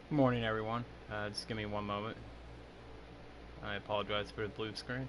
Good morning, everyone. Just give me one moment. I apologize for the blue screen.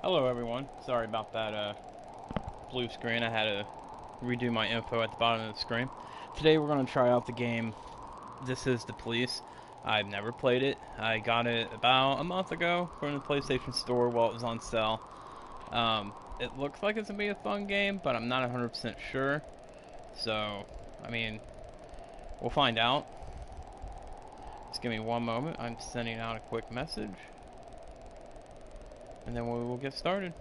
Hello, everyone. Sorry about that blue screen. I had to redo my info at the bottom of the screen. Today we're going to try out the game This Is the Police. I've never played it. I got it about a month ago from the PlayStation Store while it was on sale. It looks like it's going to be a fun game, but I'm not 100% sure. So, I mean, we'll find out. Just give me one moment. I'm sending out a quick message. And then we will get started.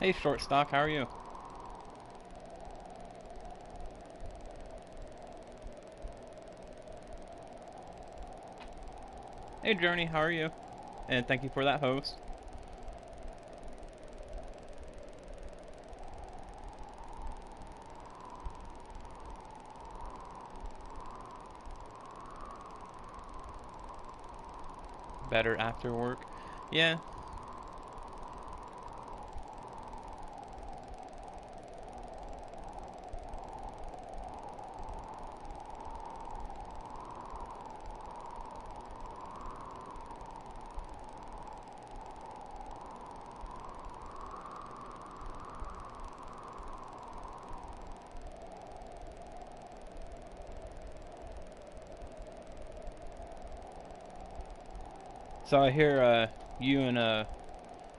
Hey, Short Stock, how are you? Hey, Journey, how are you? And thank you for that host. Better after work. Yeah. So I hear you and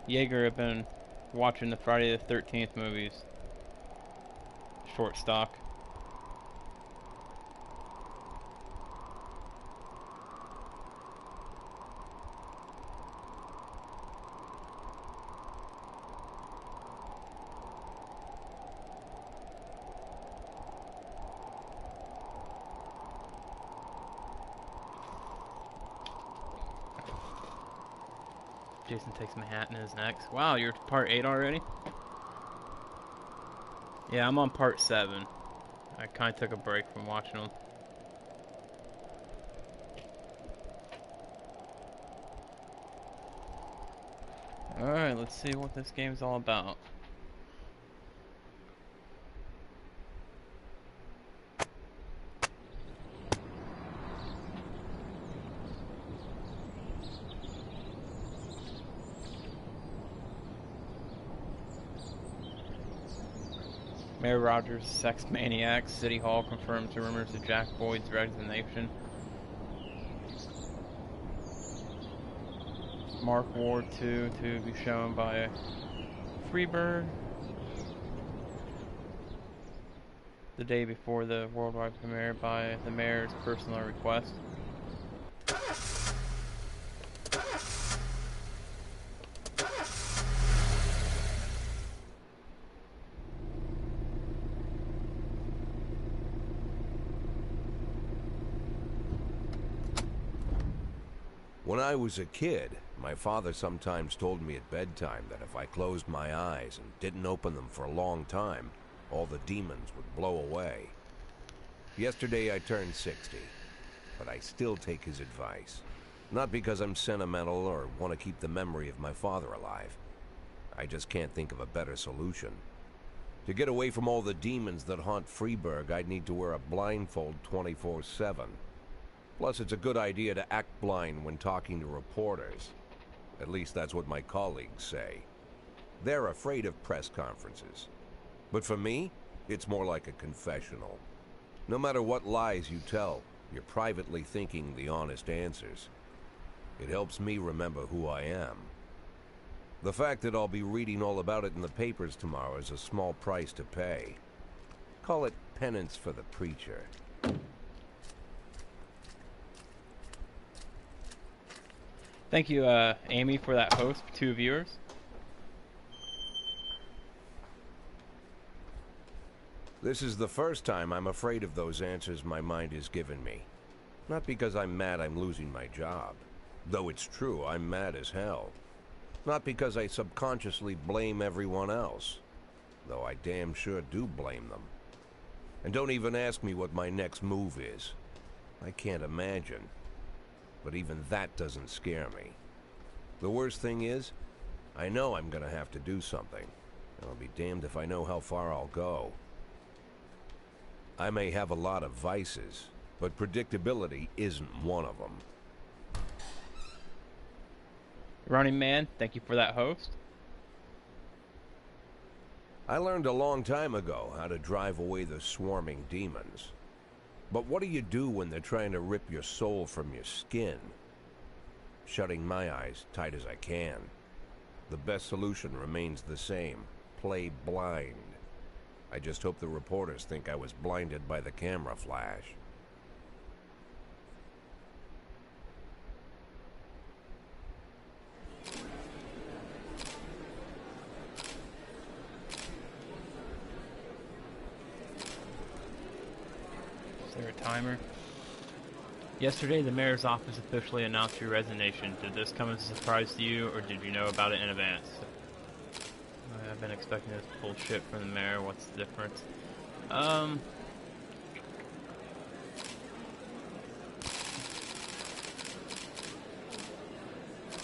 Jaeger have been watching the Friday the 13th movies. Short Stock. Jason takes Manhattan is next. Wow, you're part 8 already? Yeah, I'm on part 7. I kind of took a break from watching them. Alright, let's see what this game's all about. Mayor Rogers, sex maniac. City Hall confirms rumors of Jack Boyd's resignation. Mark Ward 2 to be shown by Freebird the day before the worldwide premiere by the mayor's personal request. When I was a kid, my father sometimes told me at bedtime that if I closed my eyes and didn't open them for a long time, all the demons would blow away. Yesterday I turned 60, but I still take his advice. Not because I'm sentimental or want to keep the memory of my father alive. I just can't think of a better solution. To get away from all the demons that haunt Freeburg, I'd need to wear a blindfold 24/7. Plus, it's a good idea to act blind when talking to reporters. At least that's what my colleagues say. They're afraid of press conferences. But for me, it's more like a confessional. No matter what lies you tell, you're privately thinking the honest answers. It helps me remember who I am. The fact that I'll be reading all about it in the papers tomorrow is a small price to pay. Call it penance for the preacher. Thank you, Amy, for that host. 2 viewers. This is the first time I'm afraid of those answers my mind has given me. Not because I'm mad I'm losing my job. Though it's true, I'm mad as hell. Not because I subconsciously blame everyone else. Though I damn sure do blame them. And don't even ask me what my next move is. I can't imagine. But even that doesn't scare me. The worst thing is, I know I'm gonna have to do something. And I'll be damned if I know how far I'll go. I may have a lot of vices, but predictability isn't one of them. Running Man, thank you for that host. I learned a long time ago how to drive away the swarming demons. But what do you do when they're trying to rip your soul from your skin? Shutting my eyes tight as I can. The best solution remains the same. Play blind. I just hope the reporters think I was blinded by the camera flash. Is there a timer? Yesterday, the mayor's office officially announced your resignation. Did this come as a surprise to you, or did you know about it in advance? I've been expecting this bullshit from the mayor. What's the difference?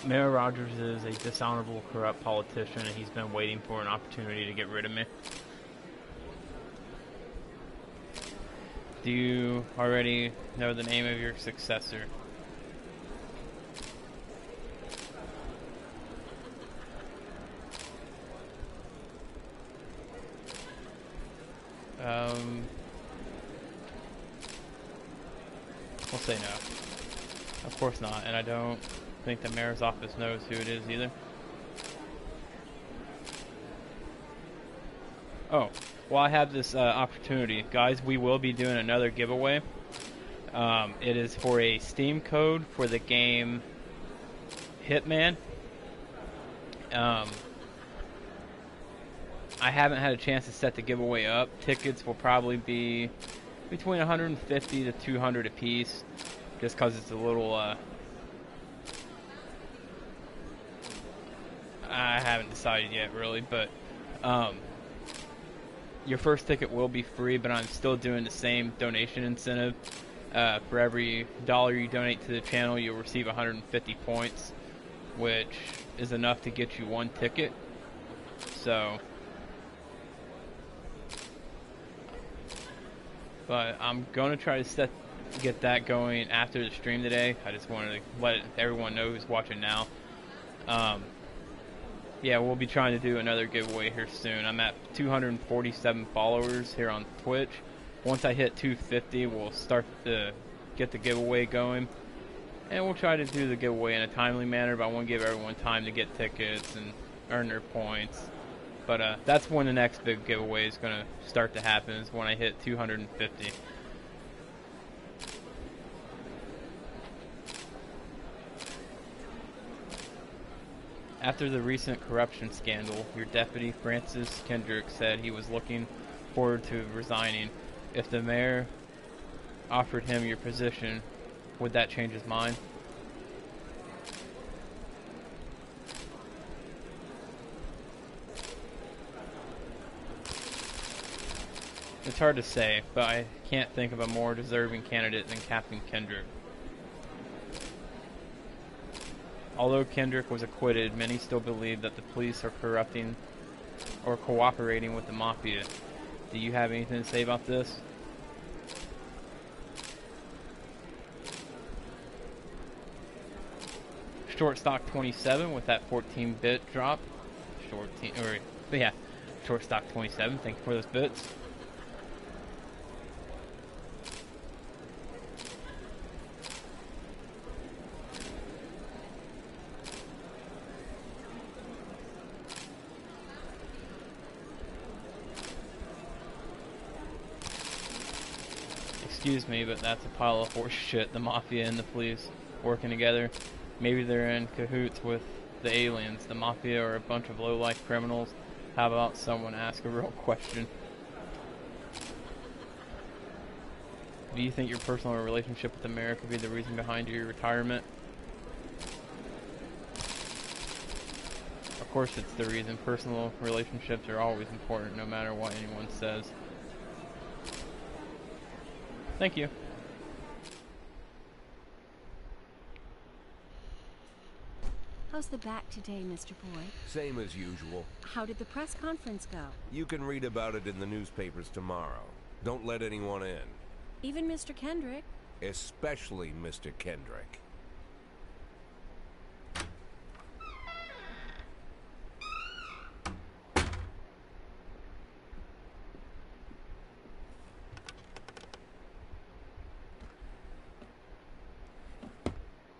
Mayor Rogers is a dishonorable, corrupt politician, and he's been waiting for an opportunity to get rid of me. Do you already know the name of your successor? We'll say no. Of course not, and I don't think the mayor's office knows who it is either. Oh, well, I have this opportunity. Guys, we will be doing another giveaway. It is for a Steam code for the game Hitman. I haven't had a chance to set the giveaway up. Tickets will probably be between 150 to 200 a piece, just because it's a little, I haven't decided yet, really, but, your first ticket will be free, but I'm still doing the same donation incentive. For every dollar you donate to the channel, you'll receive 150 points, which is enough to get you 1 ticket. So, but I'm going to try to get that going after the stream today. I just wanted to let everyone know who's watching now. Yeah, we'll be trying to do another giveaway here soon. I'm at 247 followers here on Twitch. Once I hit 250, we'll start to get the giveaway going. And we'll try to do the giveaway in a timely manner, but I want to give everyone time to get tickets and earn their points. But that's when the next big giveaway is going to start to happen, is when I hit 250. After the recent corruption scandal, your deputy, Francis Kendrick, said he was looking forward to resigning. If the mayor offered him your position, would that change his mind? It's hard to say, but I can't think of a more deserving candidate than Captain Kendrick. Although Kendrick was acquitted, many still believe that the police are corrupting or cooperating with the mafia. Do you have anything to say about this? Short stock 27 with that 14-bit drop. Short stock 27. Thank you for those bits. Excuse me, but that's a pile of horse shit. The mafia and the police working together. Maybe they're in cahoots with the aliens. The mafia are a bunch of low-life criminals. How about someone ask a real question? Do you think your personal relationship with the mayor could be the reason behind your retirement? Of course it's the reason. Personal relationships are always important, no matter what anyone says. Thank you. How's the back today, Mr. Boy? Same as usual. How did the press conference go? You can read about it in the newspapers tomorrow. Don't let anyone in. Even Mr. Kendrick? Especially Mr. Kendrick.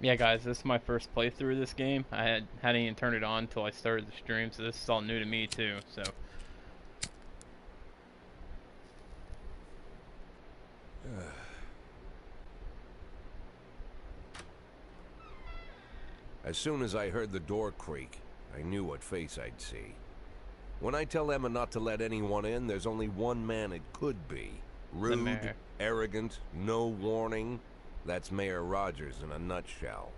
Yeah, guys, this is my first playthrough of this game. I hadn't even turned it on until I started the stream, so this is all new to me too. So, as soon as I heard the door creak, I knew what face I'd see. When I tell Emma not to let anyone in, there's only one man it could be. Rude, arrogant, no warning. That's Mayor Rogers in a nutshell.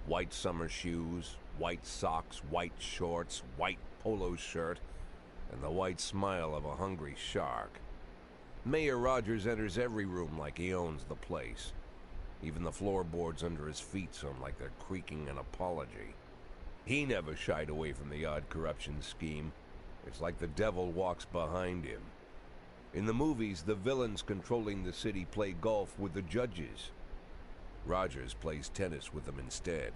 White summer shoes, white socks, white shorts, white polo shirt, and the white smile of a hungry shark. Mayor Rogers enters every room like he owns the place. Even the floorboards under his feet sound like they're creaking an apology. He never shied away from the odd corruption scheme. It's like the devil walks behind him. In the movies, the villains controlling the city play golf with the judges. Rogers plays tennis with them instead.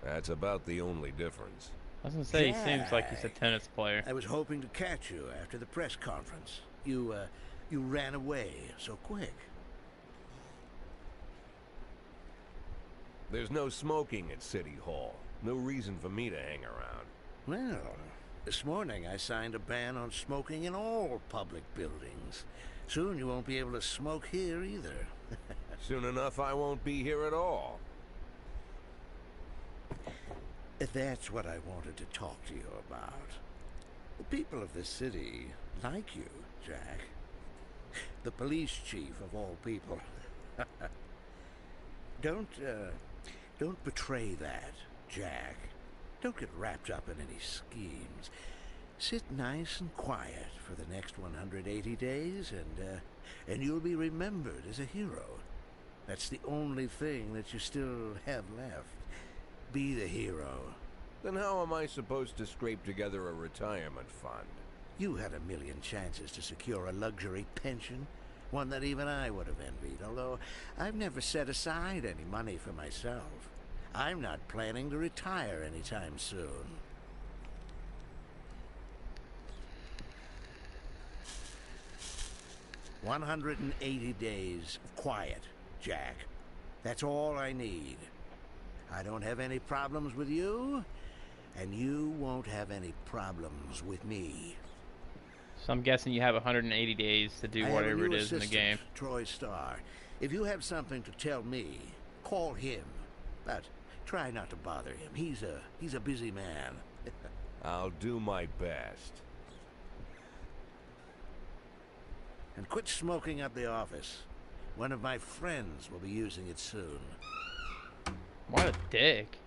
That's about the only difference. I was gonna say, he seems like he's a tennis player. I was hoping to catch you after the press conference. You ran away so quick. There's no smoking at City Hall. No reason for me to hang around. Well, this morning I signed a ban on smoking in all public buildings. Soon you won't be able to smoke here either. Soon enough I won't be here at all. That's what I wanted to talk to you about. The people of this city like you, Jack. The police chief of all people. Don't betray that, Jack. Don't get wrapped up in any schemes. Sit nice and quiet for the next 180 days, and you'll be remembered as a hero. That's the only thing that you still have left. Be the hero. Then how am I supposed to scrape together a retirement fund? You had a million chances to secure a luxury pension, one that even I would have envied, although I've never set aside any money for myself. I'm not planning to retire anytime soon. 180 days of quiet, Jack. That's all I need. I don't have any problems with you, and you won't have any problems with me. So I'm guessing you have 180 days to do I have a whatever it new is in the assistant, game. Troy Starr. If you have something to tell me, call him. But try not to bother him. He's a busy man. I'll do my best. And quit smoking up the office. One of my friends will be using it soon. What a dick.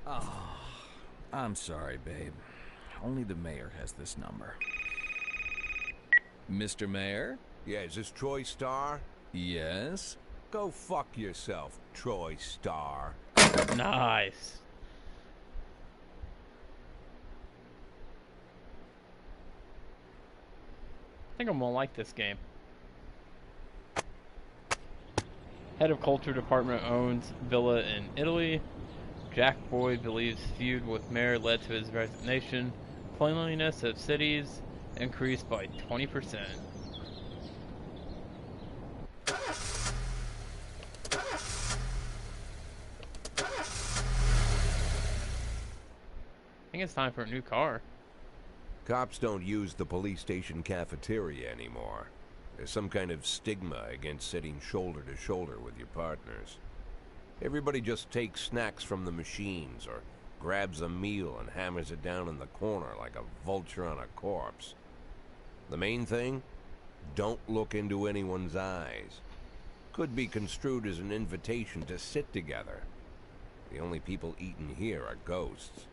Oh, I'm sorry, babe. Only the mayor has this number. Mr. Mayor? Yeah, is this Troy Starr? Yes? Go fuck yourself, Troy Starr. Nice. I think I'm gonna like this game. Head of Culture Department owns villa in Italy. Jack Boyd believes feud with mayor led to his resignation. Cleanliness of cities increased by 20%. I think it's time for a new car. Cops don't use the police station cafeteria anymore. There's some kind of stigma against sitting shoulder to shoulder with your partners. Everybody just takes snacks from the machines or grabs a meal and hammers it down in the corner like a vulture on a corpse. The main thing? Don't look into anyone's eyes. Could be construed as an invitation to sit together. The only people eating here are ghosts.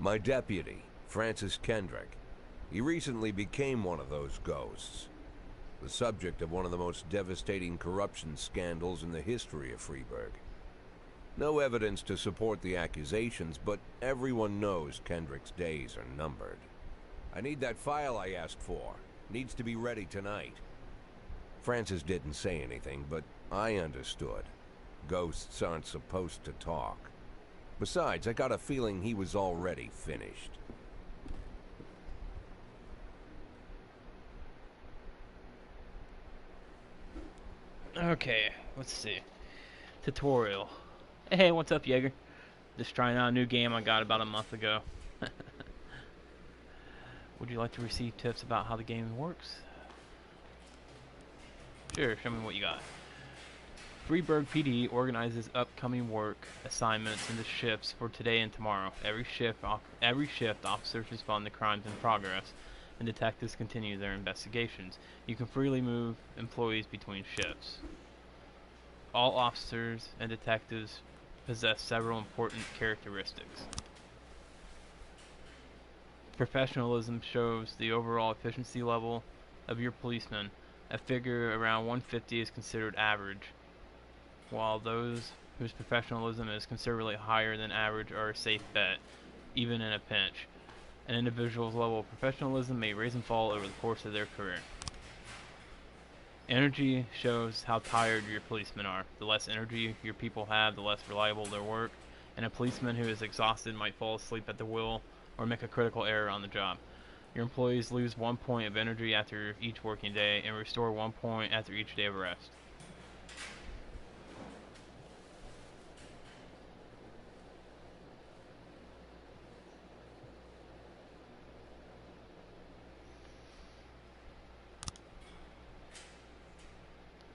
My deputy, Francis Kendrick. He recently became one of those ghosts. The subject of one of the most devastating corruption scandals in the history of Freeburg. No evidence to support the accusations, but everyone knows Kendrick's days are numbered. I need that file I asked for. Needs to be ready tonight. Francis didn't say anything, but I understood. Ghosts aren't supposed to talk. Besides, I got a feeling he was already finished. Okay, let's see. Tutorial. Hey, what's up, Jaeger? Just trying out a new game I got about a month ago. Would you like to receive tips about how the game works? Sure, show me what you got. Freeburg PD organizes upcoming work assignments into shifts for today and tomorrow. Every shift, officers respond to crimes in progress, and detectives continue their investigations. You can freely move employees between shifts. All officers and detectives possess several important characteristics. Professionalism shows the overall efficiency level of your policemen. A figure around 150 is considered average, while those whose professionalism is considerably higher than average are a safe bet, even in a pinch. An individual's level of professionalism may rise and fall over the course of their career. Energy shows how tired your policemen are. The less energy your people have, the less reliable their work, and a policeman who is exhausted might fall asleep at the wheel or make a critical error on the job. Your employees lose 1 point of energy after each working day and restore 1 point after each day of rest.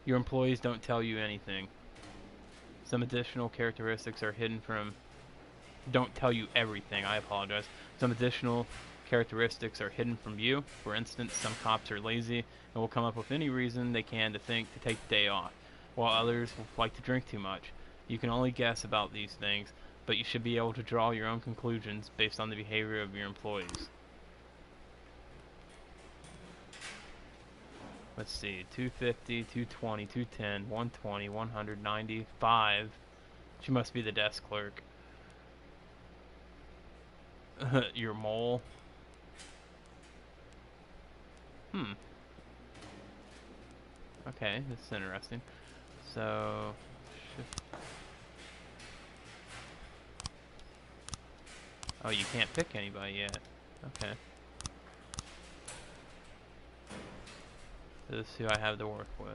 Your employees don't tell you anything. Some additional characteristics are hidden from... Don't tell you everything, I apologize. Some additional characteristics are hidden from you. For instance, some cops are lazy and will come up with any reason they can to take the day off, while others will like to drink too much. You can only guess about these things, but you should be able to draw your own conclusions based on the behavior of your employees. Let's see, 250, 220, 210, 120, 100, 5. She must be the desk clerk. Your mole. Okay, this is interesting. So, shift. Oh, you can't pick anybody yet. Okay. This is who I have to work with.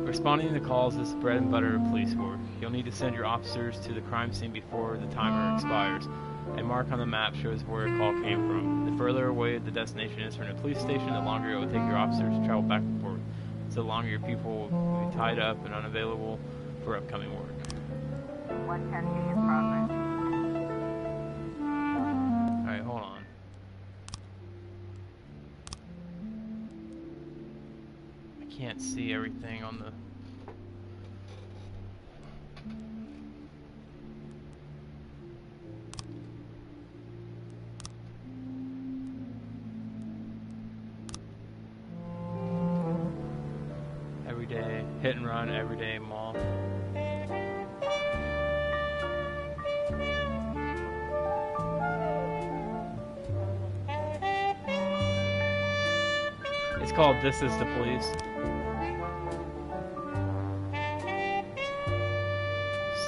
Responding to calls is the bread and butter of police work. You'll need to send your officers to the crime scene before the timer expires. A mark on the map shows where a call came from. The further away the destination is from the police station, the longer it will take your officers to travel back and forth. So the longer your people will be tied up and unavailable for upcoming work. 110 in progress. Alright, hold on. I can't see everything on the... Everyday hit and run, everyday mall. It's called This Is the Police.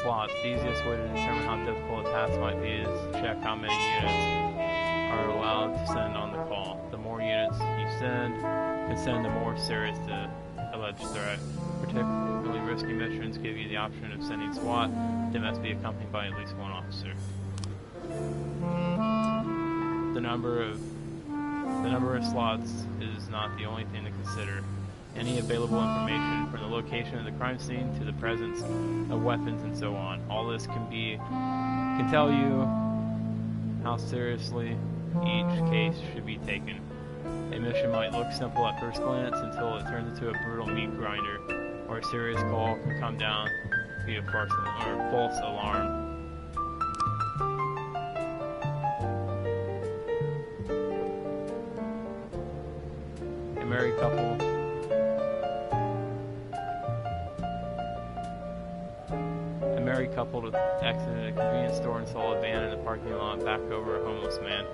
Slots. The easiest way to determine how difficult a task might be is to check how many units are allowed to send on the call. The more units you send, can send the more serious the alleged threat. Particularly risky missions give you the option of sending SWAT. They must be accompanied by at least one officer. The number of slots is not the only thing to consider. Any available information from the location of the crime scene to the presence of weapons and so on. All this can tell you how seriously each case should be taken. A mission might look simple at first glance until it turns into a brutal meat grinder, or a serious call can come down via false alarm. A married couple exited a convenience store and saw a van in the parking lot back over a homeless man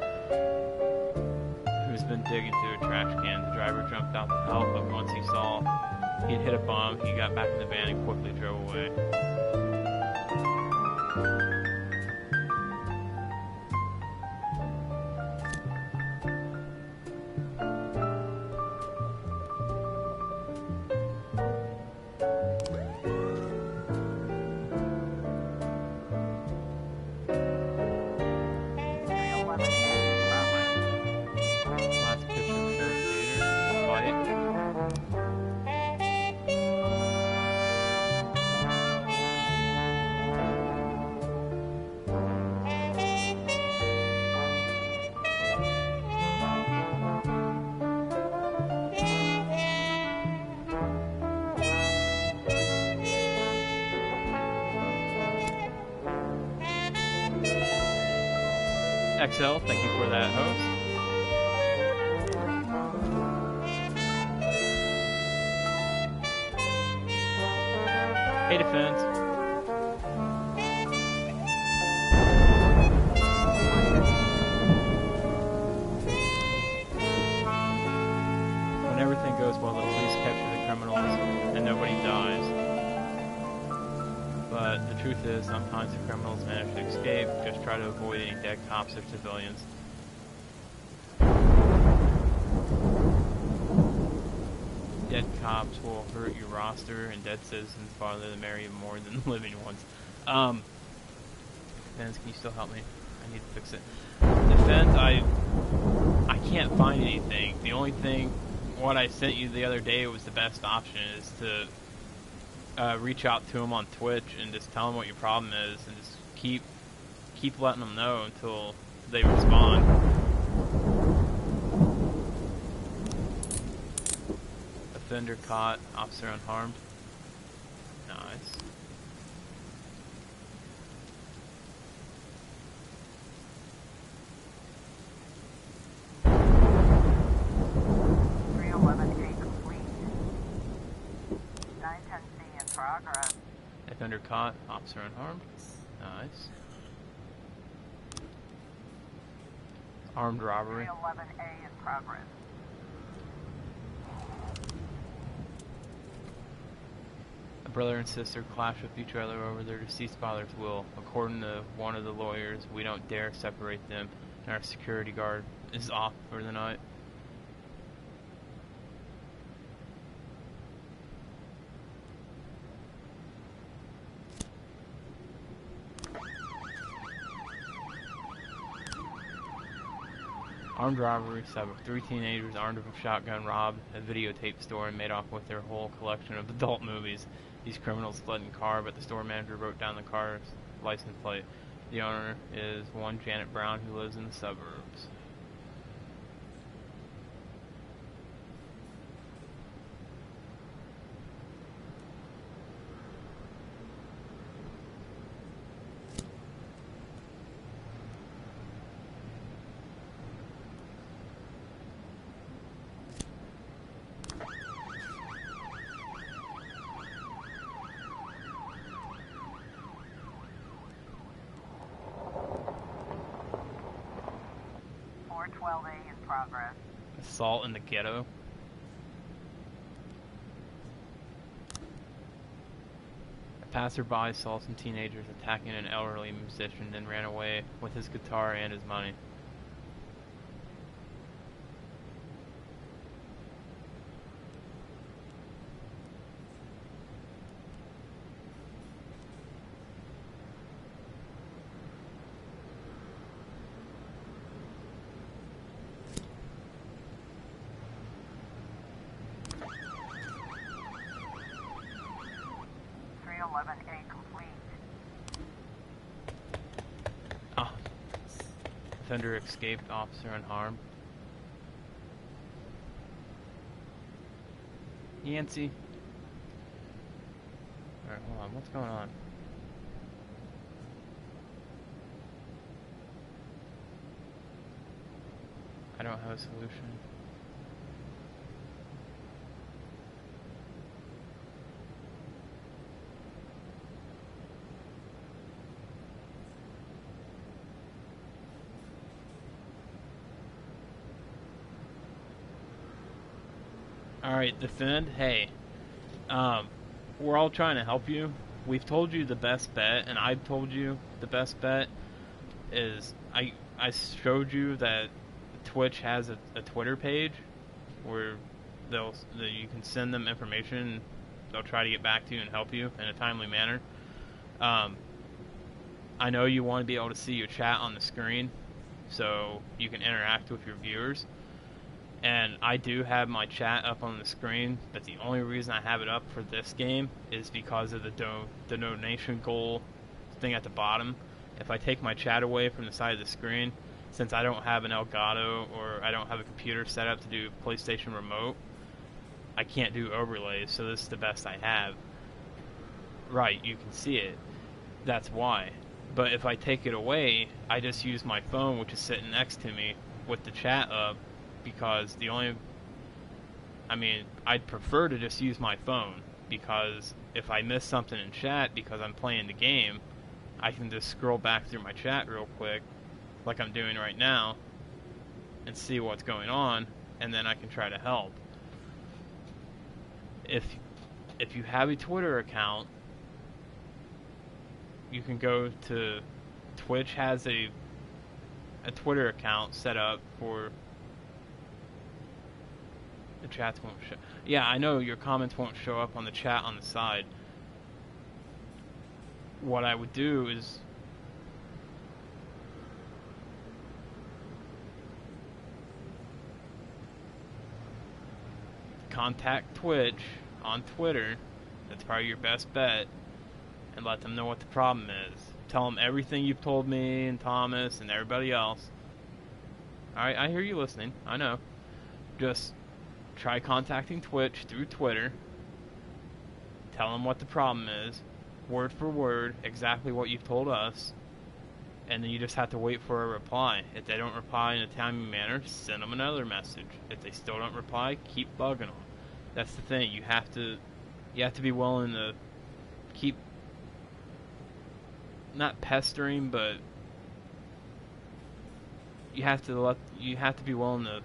who's been digging through a trash can. The driver jumped out to help, but once he saw he had hit a bomb, he got back in the van and quickly drove away. Last picture of Sheriff Theater. Fight. XL, thank you for that, host. Hey, Defense. When everything goes well, the police capture the criminals and nobody dies. But the truth is, sometimes the criminals manage to escape. Just try to avoid any dead cops or civilians. Dead cops will hurt your roster, and dead citizens bother the merry more than living ones. Defense, can you still help me? I need to fix it. Defense, I can't find anything. The only thing, what I sent you the other day was the best option, is to reach out to them on Twitch and just tell them what your problem is, and just keep letting them know until they respond. Offender caught, officer unharmed. Nice. Progress. A Offender caught, officer unharmed. Nice. Armed robbery. 311A in progress. A brother and sister clash with each other over their deceased father's will. According to one of the lawyers, we don't dare separate them, and our security guard is off for the night. Armed robbery, 7. 3 teenagers armed with a shotgun robbed a videotape store and made off with their whole collection of adult movies. These criminals fled in a car, but the store manager wrote down the car's license plate. The owner is one Janet Brown, who lives in the suburbs. In progress. Assault in the ghetto. A passerby saw some teenagers attacking an elderly musician and ran away with his guitar and his money. Offender escaped, officer unharmed. Yancey. Alright, hold on, what's going on? I don't have a solution. Alright, defend. Hey, we're all trying to help you. We've told you the best bet, and I've told you the best bet is I showed you that Twitch has a Twitter page where you can send them information. They'll try to get back to you and help you in a timely manner. I know you want to be able to see your chat on the screen so you can interact with your viewers. And I do have my chat up on the screen, but the only reason I have it up for this game is because of the donation goal thing at the bottom. If I take my chat away from the side of the screen, since I don't have an Elgato or I don't have a computer set up to do PlayStation Remote, I can't do overlays, so this is the best I have. Right, you can see it. That's why. But if I take it away, I just use my phone, which is sitting next to me, with the chat up, because I'd prefer to just use my phone, because if I miss something in chat because I'm playing the game, I can just scroll back through my chat real quick, like I'm doing right now, and see what's going on, and then I can try to help. If you have a Twitter account, you can go to Twitch has a Twitter account set up for the chats won't show. Yeah, I know your comments won't show up on the chat on the side. What I would do is contact Twitch on Twitter. That's probably your best bet, and let them know what the problem is. Tell them everything you've told me and Thomas and everybody else. Alright, I hear you listening. I know. Just try contacting Twitch through Twitter. Tell them what the problem is, word for word, exactly what you've told us, and then you just have to wait for a reply. If they don't reply in a timely manner, send them another message. If they still don't reply, keep bugging them. That's the thing. You have to be willing to keep not pestering, but you have to be willing to.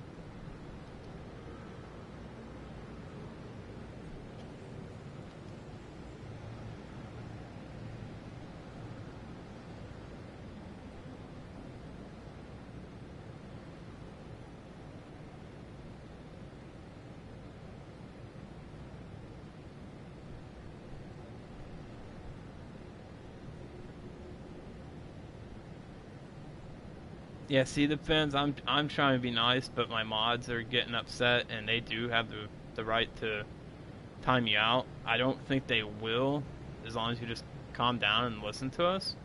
Yeah, see the fans. I'm trying to be nice, but my mods are getting upset, and they do have the right to time you out. I don't think they will, as long as you just calm down and listen to us.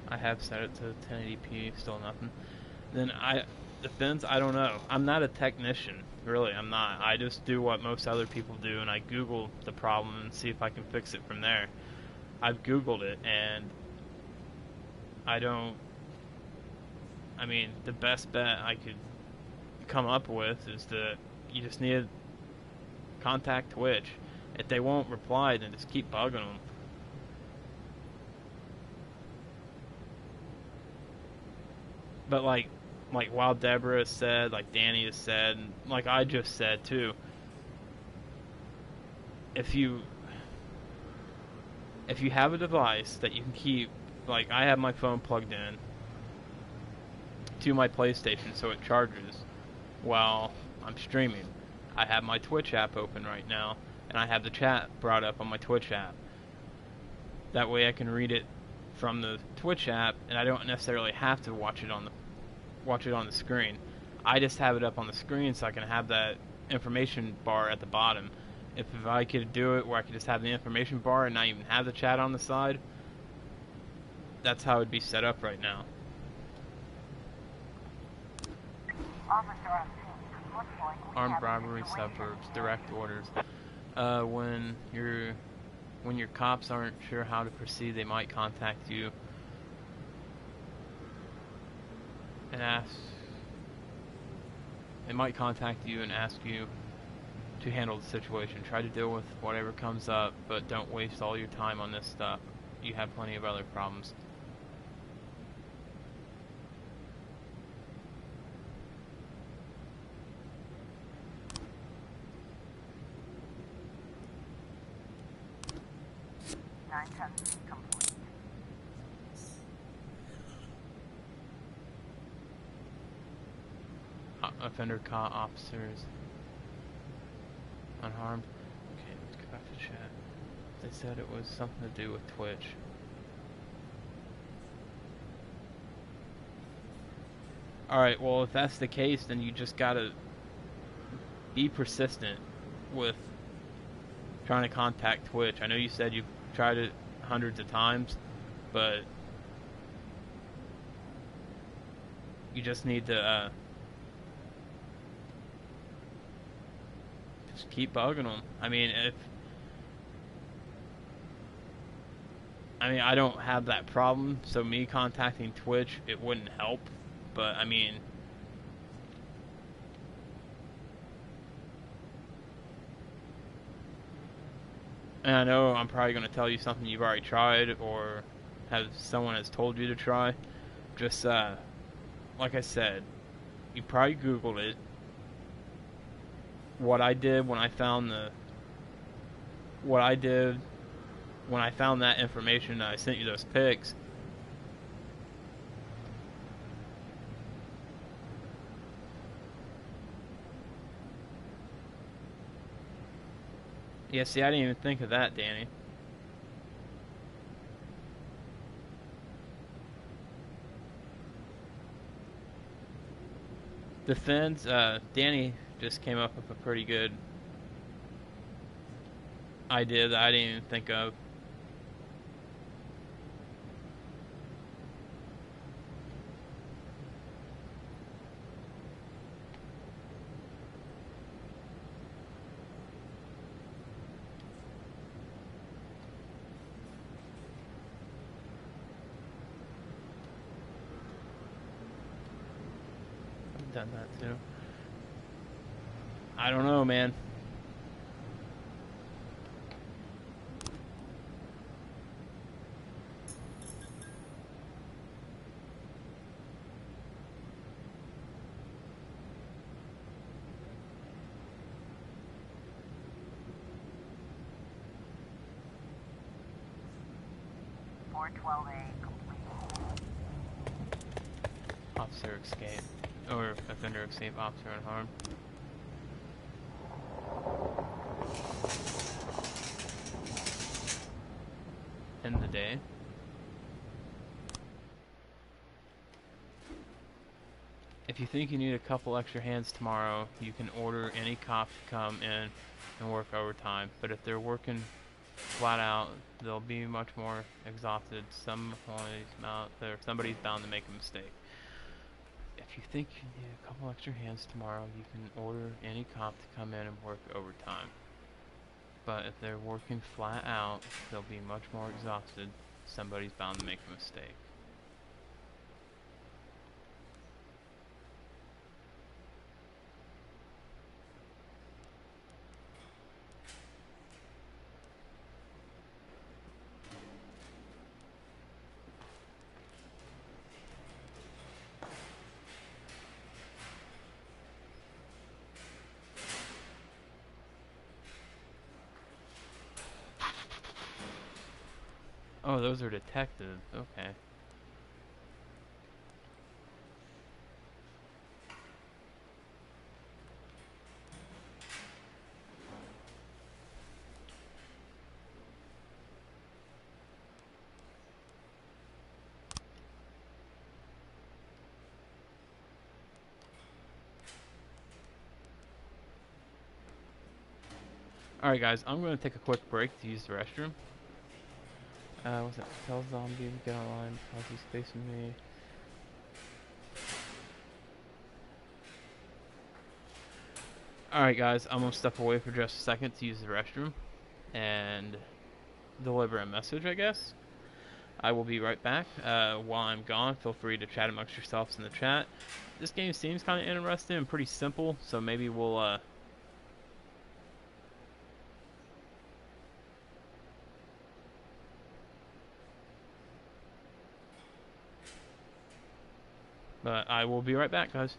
I have set it to 1080p, still nothing. Then the fins, I don't know. I'm not a technician, really. I'm not. I just do what most other people do, and I Google the problem and see if I can fix it from there. I've Googled it, and I don't. I mean, the best bet I could come up with is that you just need to contact Twitch. If they won't reply, then just keep bugging them. But like Wild Deborah has said, like Danny has said, and like I just said too, if you have a device that you can keep, like I have my phone plugged in to my PlayStation so it charges while I'm streaming. I have my Twitch app open right now, and I have the chat brought up on my Twitch app. That way I can read it from the Twitch app, and I don't necessarily have to watch it on the screen. I just have it up on the screen so I can have that information bar at the bottom. If I could do it where I could just have the information bar and not even have the chat on the side, that's how it'd be set up right now. Officer on scene. Looks like we Armed have a robbery situation. suburbs, direct orders. When your cops aren't sure how to proceed, they might contact you and ask you to handle the situation. Try to deal with whatever comes up, but don't waste all your time on this stuff. You have plenty of other problems. Nine tons complete. Offender caught, officers unharmed. Okay, let's go back to chat. They said it was something to do with Twitch. Alright, well if that's the case, then you just gotta be persistent with trying to contact Twitch. I know you said you've tried it hundreds of times, but you just need to just keep bugging them. I mean, I don't have that problem, so me contacting Twitch, it wouldn't help. But I mean, and I know I'm probably going to tell you something you've already tried or someone has told you to try. Just like I said, you probably Googled it. What I did when I found that information, I sent you those pics. Yeah, see, I didn't even think of that, Danny. The fins, Danny just came up with a pretty good idea that I didn't even think of. done that too. I don't know, man. Officer escape. Or offender escape, officer unharmed. End the day. If you think you need a couple extra hands tomorrow, you can order any cop to come in and work overtime. But if they're working flat out, they'll be much more exhausted. Somebody's bound to make a mistake. If you think you need a couple extra hands tomorrow, you can order any cop to come in and work overtime. But if they're working flat out, they'll be much more exhausted. Somebody's bound to make a mistake. Oh, those are detectives. Okay. Alright guys, I'm going to take a quick break to use the restroom. What's that? Tell zombie to get online because he's facing me. Alright guys, I'm going to step away for just a second to use the restroom and deliver a message, I guess. I will be right back. While I'm gone, feel free to chat amongst yourselves in the chat. This game seems kind of interesting and pretty simple, so maybe we'll but I will be right back, guys.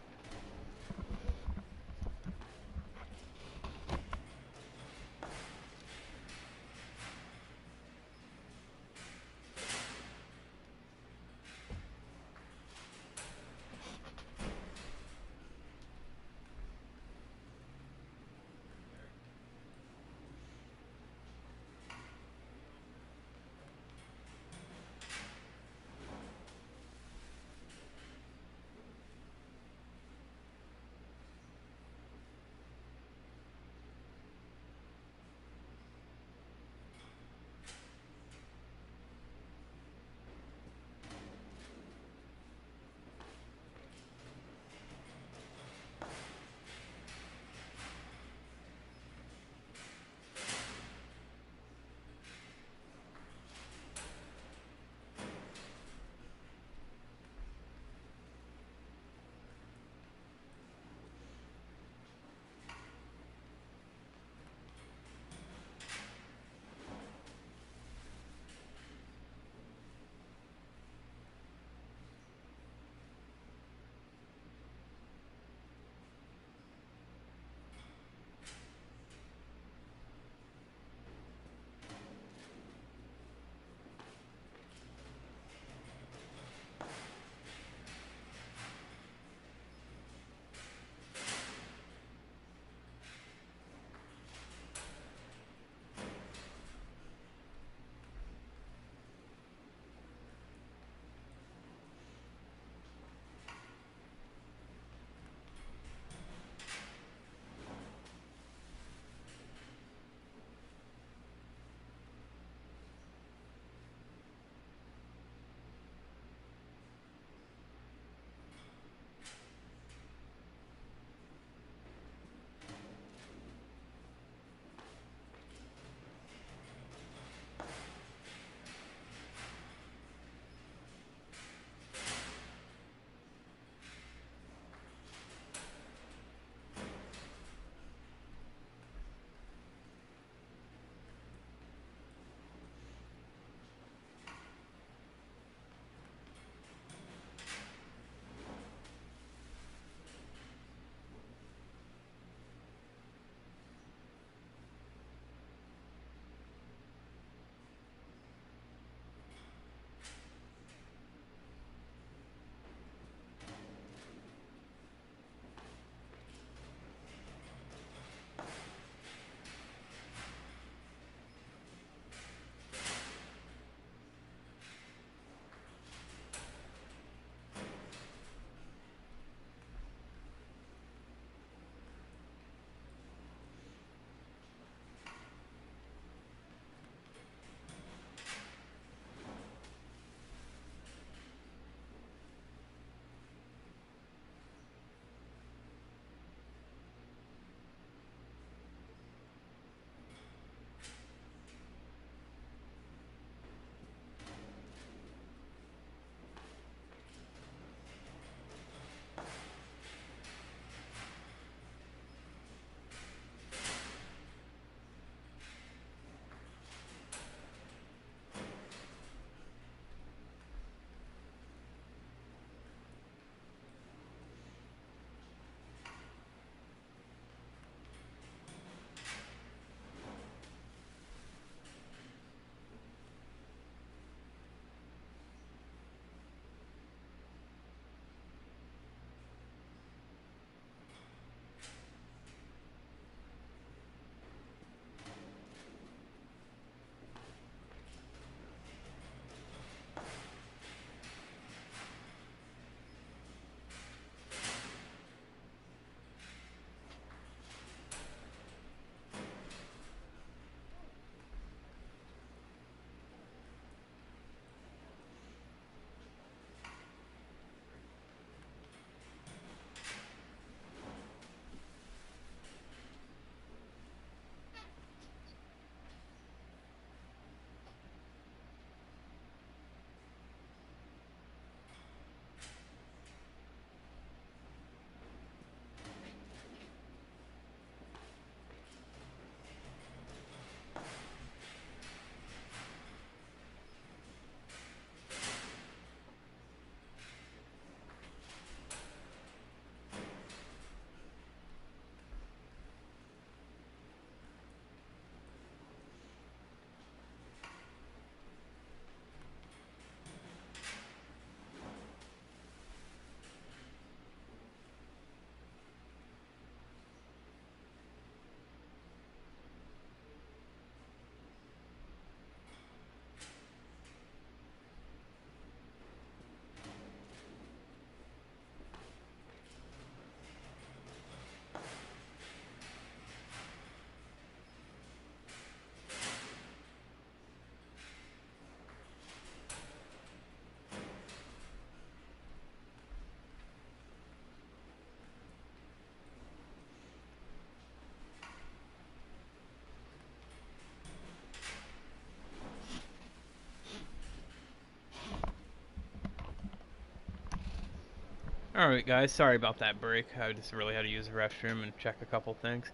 Alright guys, sorry about that break. I just really had to use the restroom and check a couple things.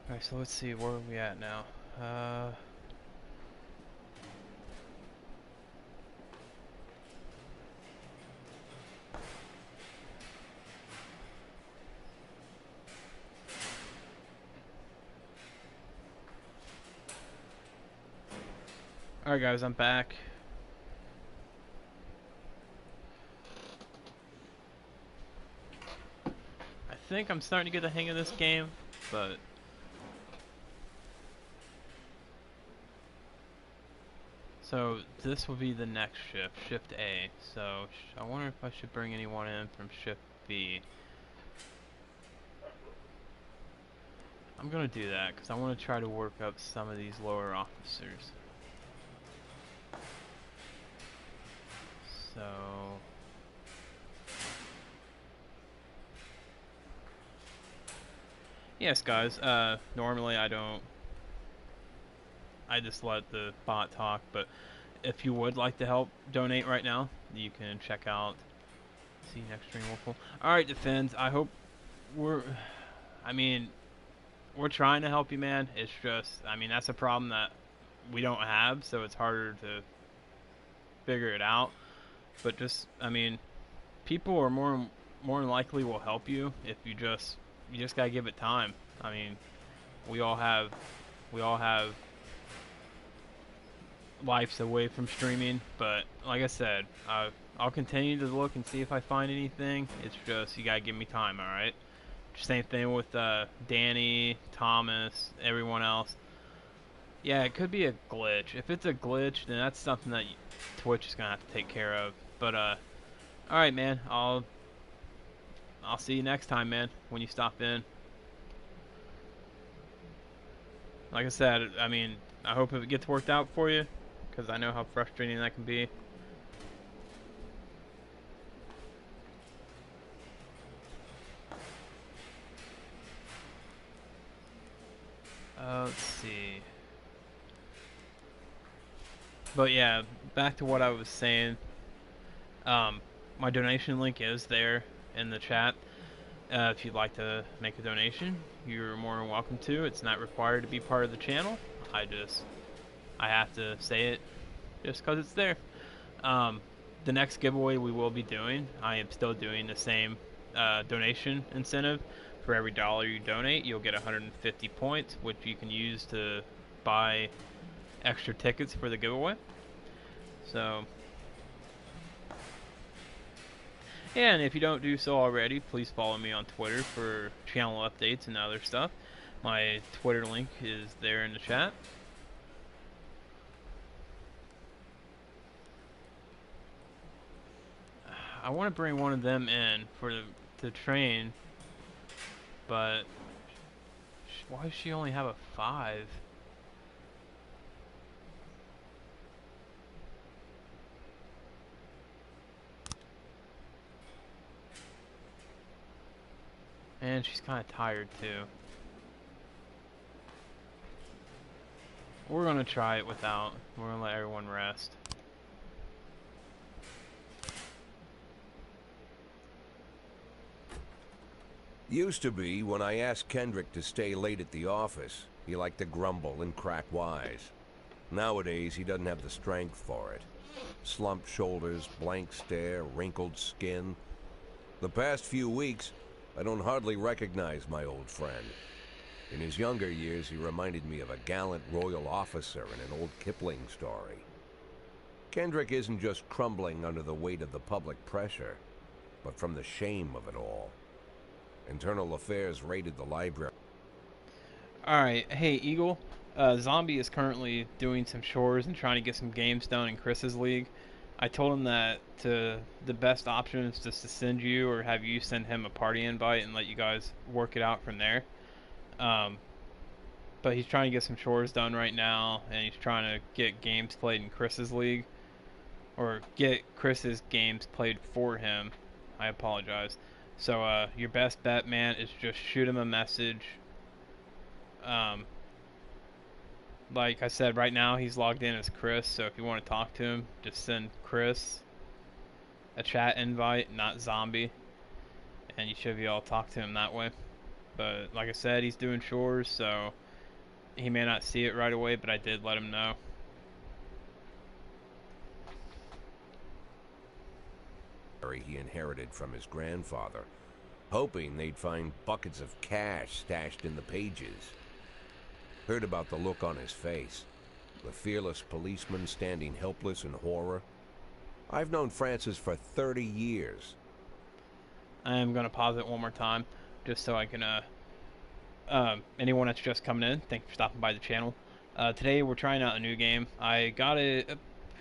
Alright, so let's see, where are we at now? Alright guys, I'm back. I think I'm starting to get the hang of this game, but so this will be the next shift, Shift A. So I wonder if I should bring anyone in from Shift B. I'm gonna do that because I want to try to work up some of these lower officers. So yes guys, normally I just let the bot talk, but if you would like to help donate right now, you can check out see next stream will. Alright Defends, I hope we're trying to help you, man. It's just that's a problem that we don't have, so it's harder to figure it out. But just people are more than likely will help you if you just gotta give it time. We all have lives away from streaming, but like I said, I'll continue to look and see if I find anything. It's just you gotta give me time, all right? Same thing with Danny, Thomas, everyone else. Yeah, it could be a glitch. If it's a glitch, then that's something that Twitch is gonna have to take care of. But alright man, I'll see you next time, man, when you stop in. Like I said, I hope it gets worked out for you, because I know how frustrating that can be. Let's see. But yeah, back to what I was saying. My donation link is there in the chat. If you'd like to make a donation, you're more than welcome to. It's not required to be part of the channel. I have to say it just because it's there. The next giveaway we will be doing, I am still doing the same donation incentive. For every $1 you donate, you'll get 150 points, which you can use to buy extra tickets for the giveaway. So, and if you don't do so already, please follow me on Twitter for channel updates and other stuff. My Twitter link is there in the chat. I want to bring one of them in for the train, but why does she only have a 5? And she's kind of tired too. We're gonna try it without. We're gonna let everyone rest. Used to be, when I asked Kendrick to stay late at the office, he liked to grumble and crack wise. Nowadays, he doesn't have the strength for it. Slumped shoulders, blank stare, wrinkled skin. The past few weeks, I don't hardly recognize my old friend. In his younger years, he reminded me of a gallant royal officer in an old Kipling story. Kendrick isn't just crumbling under the weight of the public pressure, but from the shame of it all. Internal Affairs raided the library. Alright, hey Eagle. Zombie is currently doing some chores and trying to get some games done in Chris's league. I told him that the best option is just to send you or have you send him a party invite and let you guys work it out from there. But he's trying to get some chores done right now, and he's trying to get games played in Chris's league. Or get Chris's games played for him. I apologize. So your best bet, man, is just shoot him a message. Like I said, right now he's logged in as Chris, so if you want to talk to him, just send Chris a chat invite, not Zombie. and you should be able to talk to him that way. But like I said, he's doing chores, so he may not see it right away, but I did let him know. He inherited from his grandfather, hoping they'd find buckets of cash stashed in the pages. Heard about the look on his face, the fearless policeman standing helpless in horror. I've known Francis for 30 years. I am going to pause it one more time, just so I can, anyone that's just coming in, thank you for stopping by the channel. Today we're trying out a new game. I got it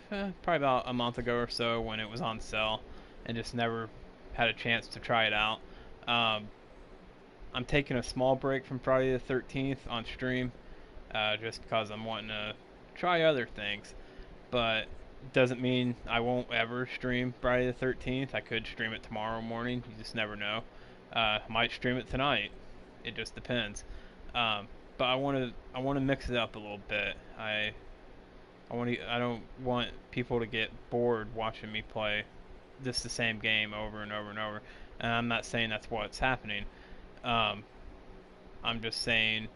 probably about a month ago or so when it was on sale, and just never had a chance to try it out. I'm taking a small break from Friday the 13th on stream, just because I'm wanting to try other things, but doesn't mean I won't ever stream Friday the 13th. I could stream it tomorrow morning. You just never know. Might stream it tonight. It just depends. But I want to mix it up a little bit. I don't want people to get bored watching me play this the same game over and over and over. And I'm not saying that's what's happening. I'm just saying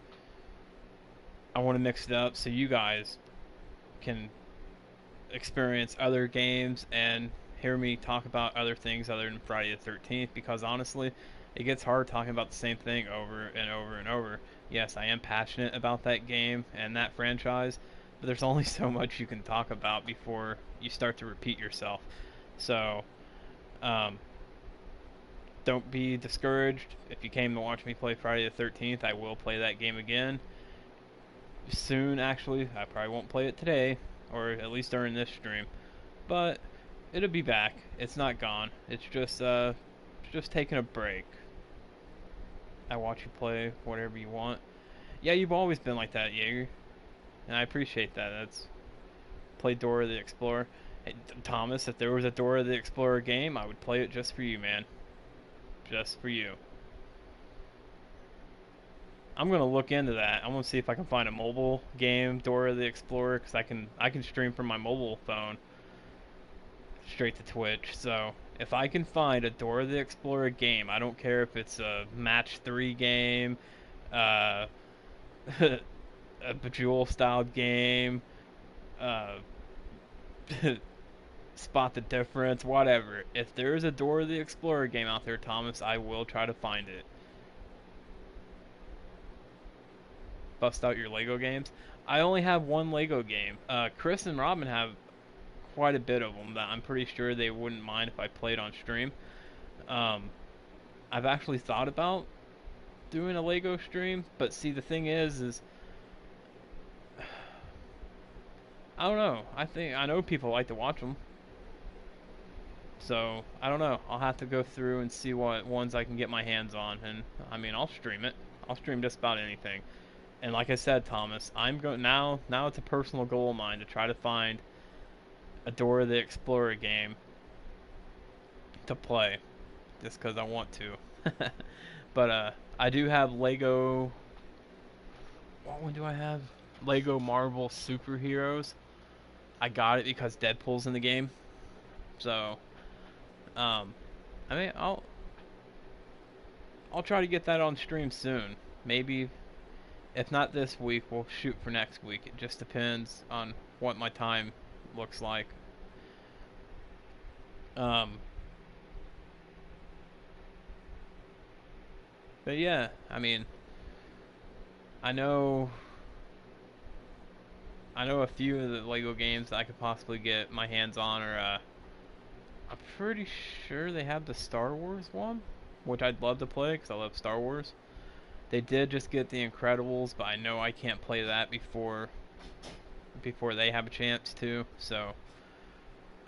I want to mix it up so you guys can experience other games and hear me talk about other things other than Friday the 13th, because honestly it gets hard talking about the same thing over and over and over. Yes, I am passionate about that game and that franchise, but there's only so much you can talk about before you start to repeat yourself. So don't be discouraged. If you came to watch me play Friday the 13th, I will play that game again soon. Actually, I probably won't play it today, or at least during this stream, but it'll be back. It's not gone. It's just taking a break. I watch you play whatever you want. Yeah, you've always been like that, Jaeger, and I appreciate that. That's play Dora the Explorer. Hey, Thomas, if there was a Dora the Explorer game, I would play it just for you, man. Just for you. I'm gonna look into that. I'm gonna see if I can find a mobile game, Dora the Explorer, because I can stream from my mobile phone straight to Twitch. So if I can find a Dora the Explorer game, I don't care if it's a match 3 game, a Bejeweled styled game, uh, spot the difference, whatever. If there's a Dora the Explorer game out there, Thomas, I will try to find it. Bust out your Lego games. I only have one Lego game. Chris and Robin have quite a bit of them that I'm pretty sure they wouldn't mind if I played on stream. I've actually thought about doing a Lego stream, but see, the thing is I don't know. I know people like to watch them. So, I don't know. I'll have to go through and see what ones I can get my hands on, and I mean, I'll stream it. I'll stream just about anything. And like I said, Thomas, I'm going now it's a personal goal of mine to try to find a Dora the Explorer game to play, just because I want to. But I do have Lego. What one do I have? Lego Marvel Superheroes. I got it because Deadpool's in the game. So, I mean, I'll try to get that on stream soon. Maybe, if not this week, we'll shoot for next week. It just depends on what my time looks like. But yeah, I mean, I know a few of the Lego games that I could possibly get my hands on, or I'm pretty sure they have the Star Wars one, which I'd love to play because I love Star Wars. They did just get the Incredibles, but I know I can't play that before they have a chance to, so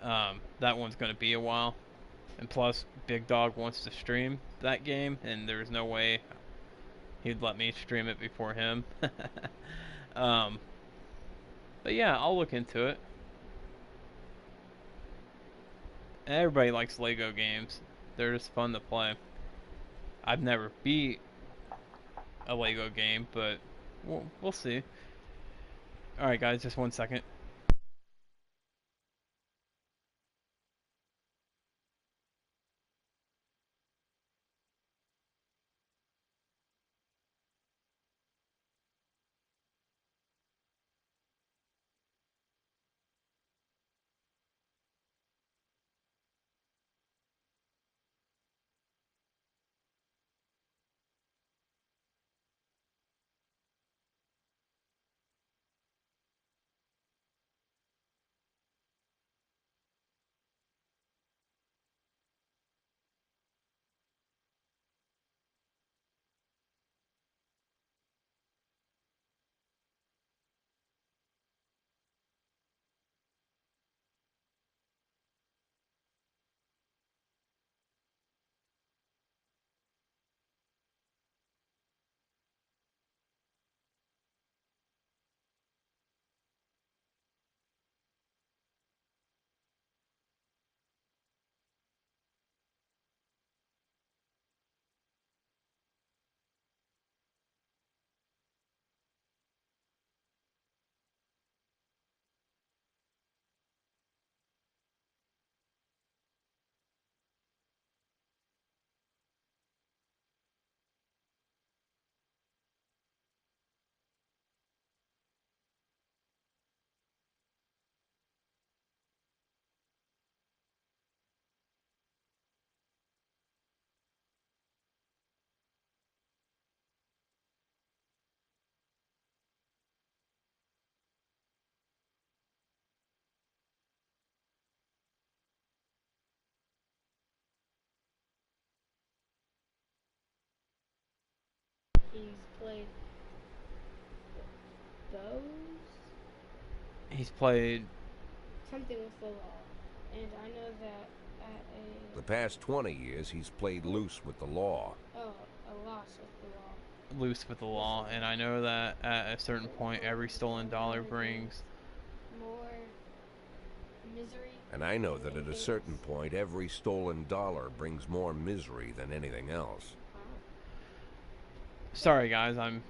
that one's going to be a while. And plus, Big Dog wants to stream that game, and there's no way he'd let me stream it before him. But yeah, I'll look into it. Everybody likes Lego games. They're just fun to play. I've never beat a Lego game, but we'll see. Alright guys, just 1 second. He's played those He's played. something with the law, and I know that at The past 20 years, he's played loose with the law. a loss with the law. Loose with the law, and I know that at a certain point, every stolen dollar brings. More misery. And I know that at a anything certain else. point, every stolen dollar brings more misery than anything else. Sorry, guys, I'm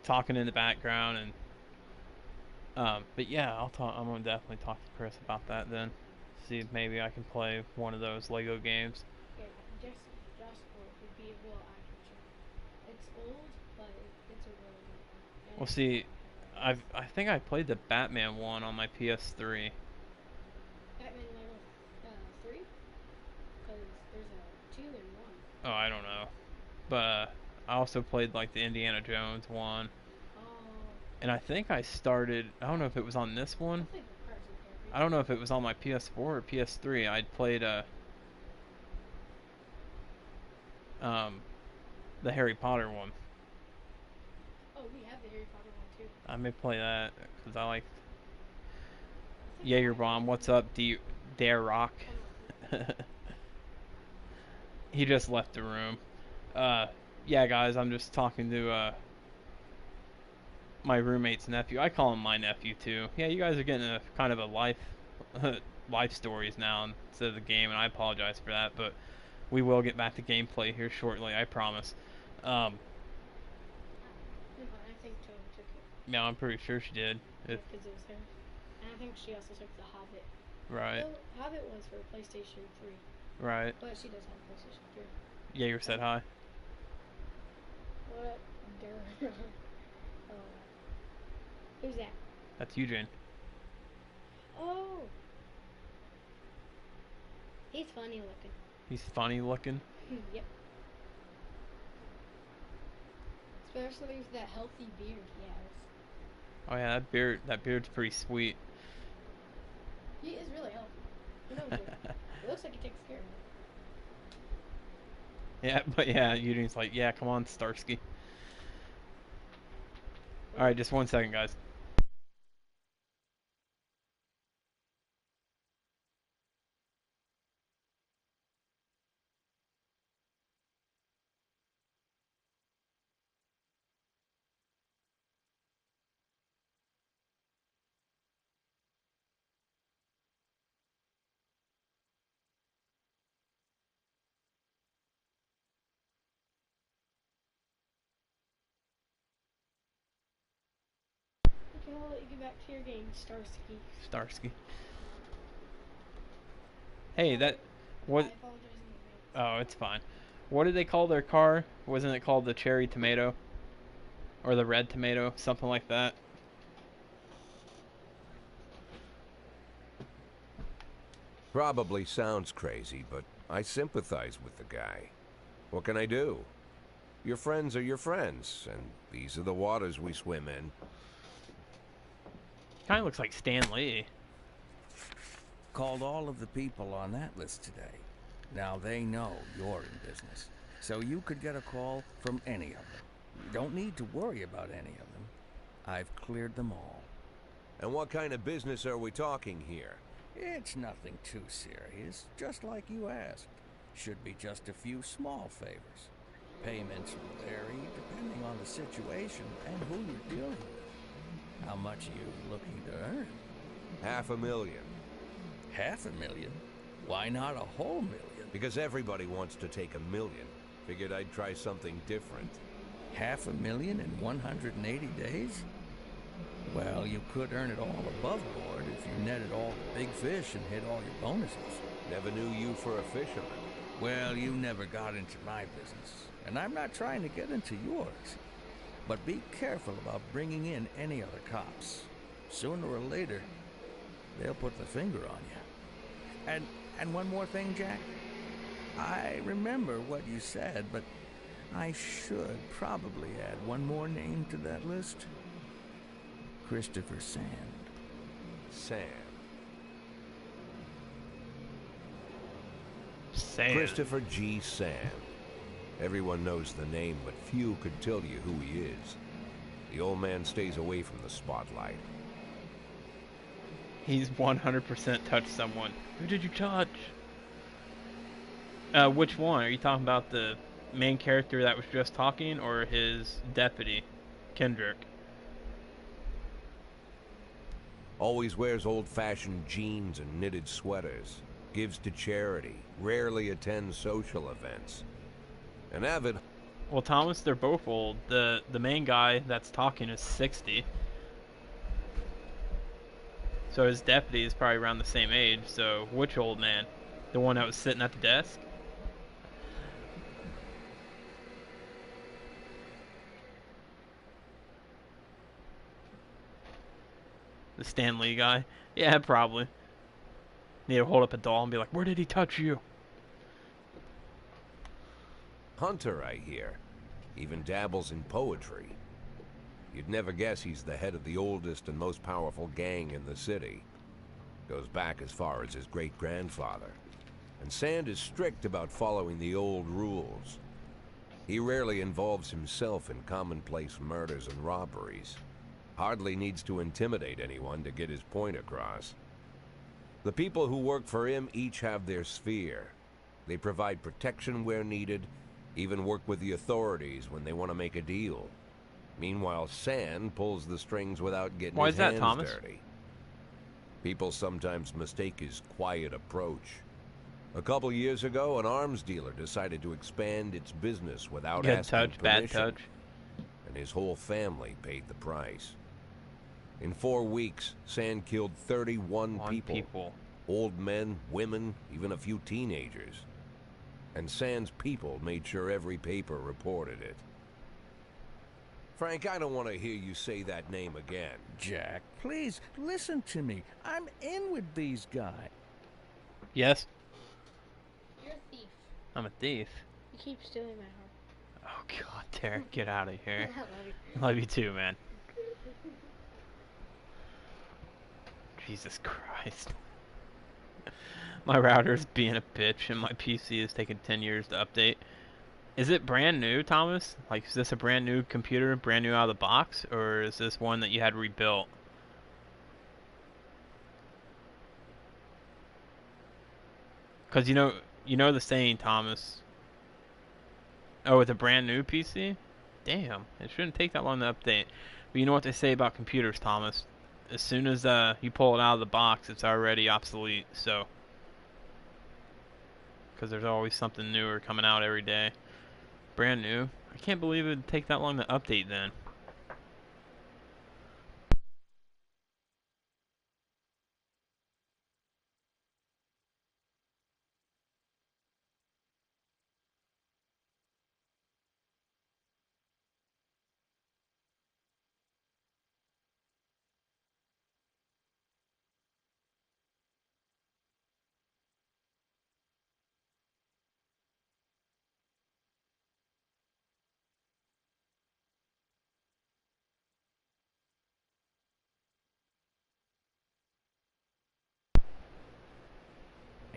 talking in the background, and but yeah, I'm gonna definitely talk to Chris about that then. See if maybe I can play one of those Lego games. Yeah, just would be a real action show. It's old, but it's a really good one. And Well, it's see, fun. I think I played the Batman one on my PS3. Batman Lego 3? Because there's a 2 and 1. Oh, I don't know, but I also played like the Indiana Jones one, Oh, and I think I started. I don't know if it was on this I one. played the Cars and Carefree. I don't know if it was on my PS4 or PS3. I'd played the Harry Potter one. Oh, we have the Harry Potter one too. I may play that because I like I think Jaeger Bomb. What's up, Dare Rock? Come on. He just left the room. Yeah, guys, I'm just talking to my roommate's nephew. I call him my nephew too. Yeah, you guys are getting a kind of a life stories now instead of the game, and I apologize for that, but we will get back to gameplay here shortly. I promise. I think Toad took it. Yeah, I'm pretty sure she did. Because it was hers. And I think she also took the Hobbit. Right, Though Hobbit was for PlayStation 3. right. But she does have PlayStation 3. Jaeger said hi. What up, Durr? Who's that? That's Eugene. Oh! He's funny looking. He's funny looking. Yep. Especially with that healthy beard he has. Oh yeah, that beard's pretty sweet. He is really healthy. He knows it. It looks like he takes care of it. Yeah, but yeah, Eugene's like, yeah, come on, Starsky. Alright, just 1 second, guys. Okay, I'll let you get back to your game, Starsky. Starsky. Hey, that... What... I apologize in Oh, advance. it's fine. What did they call their car? Wasn't it called the cherry tomato? Or the red tomato? Something like that. Probably sounds crazy, but I sympathize with the guy. What can I do? Your friends are your friends, and these are the waters we swim in. Kind of looks like Stan Lee. Called all of the people on that list today. Now they know you're in business. So you could get a call from any of them. You don't need to worry about any of them. I've cleared them all. And what kind of business are we talking here? It's nothing too serious, just like you asked. Should be just a few small favors. Payments will vary depending on the situation and who you're dealing with. How much are you looking to earn? $500,000. $500,000? Why not a whole million? Because everybody wants to take $1 million. Figured I'd try something different. $500,000 in 180 days? Well, you could earn it all above board if you netted all the big fish and hit all your bonuses. Never knew you for a fisherman. Well, you never got into my business, and I'm not trying to get into yours. But be careful about bringing in any other cops. Sooner or later, they'll put the finger on you. And one more thing, Jack. I remember what you said, but I should probably add one more name to that list. Christopher Sand. Sam. Sand. Christopher G. Sand. Everyone knows the name, but few could tell you who he is. The old man stays away from the spotlight. He's 100% touched someone. Who did you touch? Which one? Are you talking about the main character that was just talking, or his deputy, Kendrick? Always wears old-fashioned jeans and knitted sweaters. Gives to charity. Rarely attends social events. An avid... Well, Thomas, they're both old. The main guy that's talking is 60. So his deputy is probably around the same age. So which old man? The one that was sitting at the desk? The Stan Lee guy? Yeah, probably. Need to hold up a doll and be like, where did he touch you? Hunter, I hear. Even dabbles in poetry. You'd never guess he's the head of the oldest and most powerful gang in the city. Goes back as far as his great-grandfather. And Sand is strict about following the old rules. He rarely involves himself in commonplace murders and robberies. Hardly needs to intimidate anyone to get his point across. The people who work for him each have their sphere. They provide protection where needed, even work with the authorities when they want to make a deal. Meanwhile, Sand pulls the strings without getting Why his is that, hands Thomas? dirty. People sometimes mistake his quiet approach. A couple years ago, an arms dealer decided to expand its business without Good asking touch, bad permission, touch. and his whole family paid the price. In 4 weeks, Sand killed 31 people. Old men, women, even a few teenagers. And Sand's people made sure every paper reported it. Frank, I don't want to hear you say that name again. Jack, please, listen to me. I'm in with these guys. Yes, You're a thief. I'm a thief. You keep stealing my heart. Oh god, Derek, get out of here. I love you. Love you too, man. Jesus Christ. My router's being a bitch and my PC is taking 10 years to update. Is it brand new, Thomas? Like, is this a brand new computer, brand new out of the box? Or is this one that you had rebuilt? Because you know the saying, Thomas. Oh, it's a brand new PC? Damn, it shouldn't take that long to update. But you know what they say about computers, Thomas. As soon as you pull it out of the box, it's already obsolete, so... Because there's always something newer coming out every day. Brand new. I can't believe it would take that long to update then.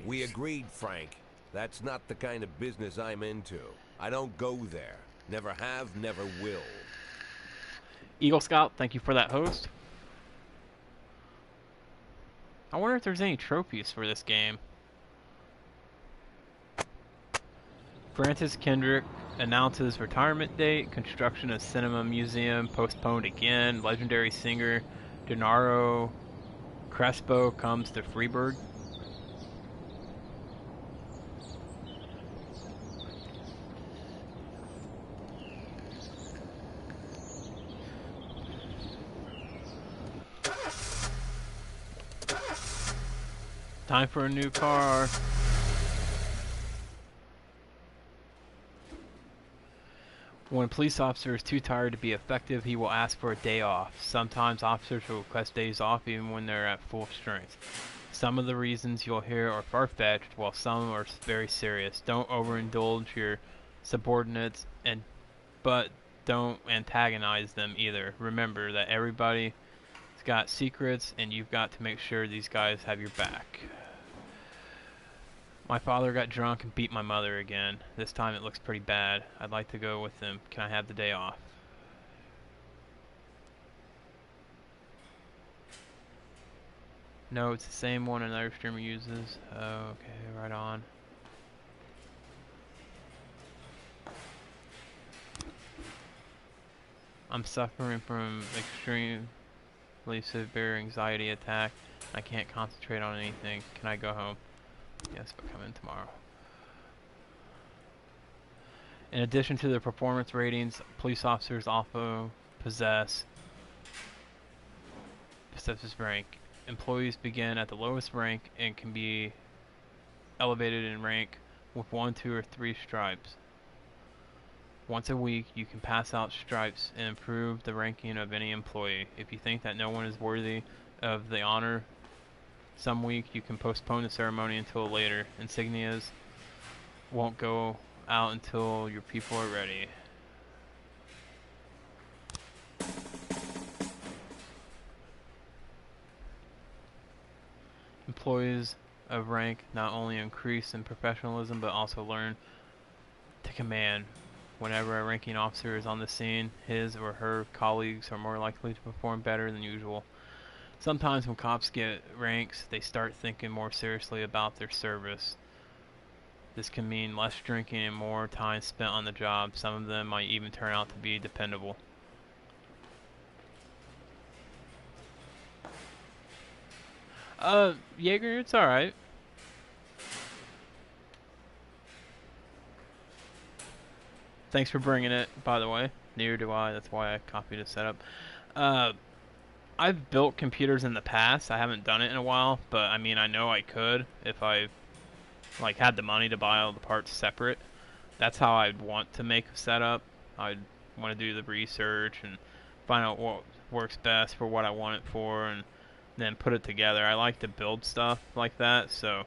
We agreed, Frank. That's not the kind of business I'm into. I don't go there. Never have, never will. Eagle Scout, thank you for that host. I wonder if there's any trophies for this game. Francis Kendrick announces retirement date. Construction of Cinema Museum postponed again. Legendary singer Gennaro Crespo comes to Freeburg. Time for a new car. When a police officer is too tired to be effective, he will ask for a day off. Sometimes officers will request days off even when they're at full strength. Some of the reasons you'll hear are far-fetched, while some are very serious. Don't overindulge your subordinates, but don't antagonize them either. Remember that everybody's got secrets, and you've got to make sure these guys have your back. My father got drunk and beat my mother again. This time it looks pretty bad. I'd like to go with him. Can I have the day off? No, it's the same one another streamer uses. Oh, okay, right on. I'm suffering from extremely severe anxiety attack. I can't concentrate on anything. Can I go home? Yes, but come in tomorrow. In addition to their performance ratings, police officers also possess rank. Employees begin at the lowest rank and can be elevated in rank with 1, 2, or 3 stripes. Once a week, you can pass out stripes and improve the ranking of any employee. If you think that no one is worthy of the honor, some week you can postpone the ceremony until later. Insignias won't go out until your people are ready. Employees of rank not only increase in professionalism but also learn to command. Whenever a ranking officer is on the scene, his or her colleagues are more likely to perform better than usual. Sometimes when cops get ranks, they start thinking more seriously about their service. This can mean less drinking and more time spent on the job. Some of them might even turn out to be dependable. Jaeger, it's alright. Thanks for bringing it, by the way. Neither do I. That's why I copied the setup. I've built computers in the past. I haven't done it in a while, but I mean, I know I could if I like had the money to buy all the parts separate. That's how I'd want to make a setup. I'd want to do the research and find out what works best for what I want it for, and then put it together. I like to build stuff like that, so.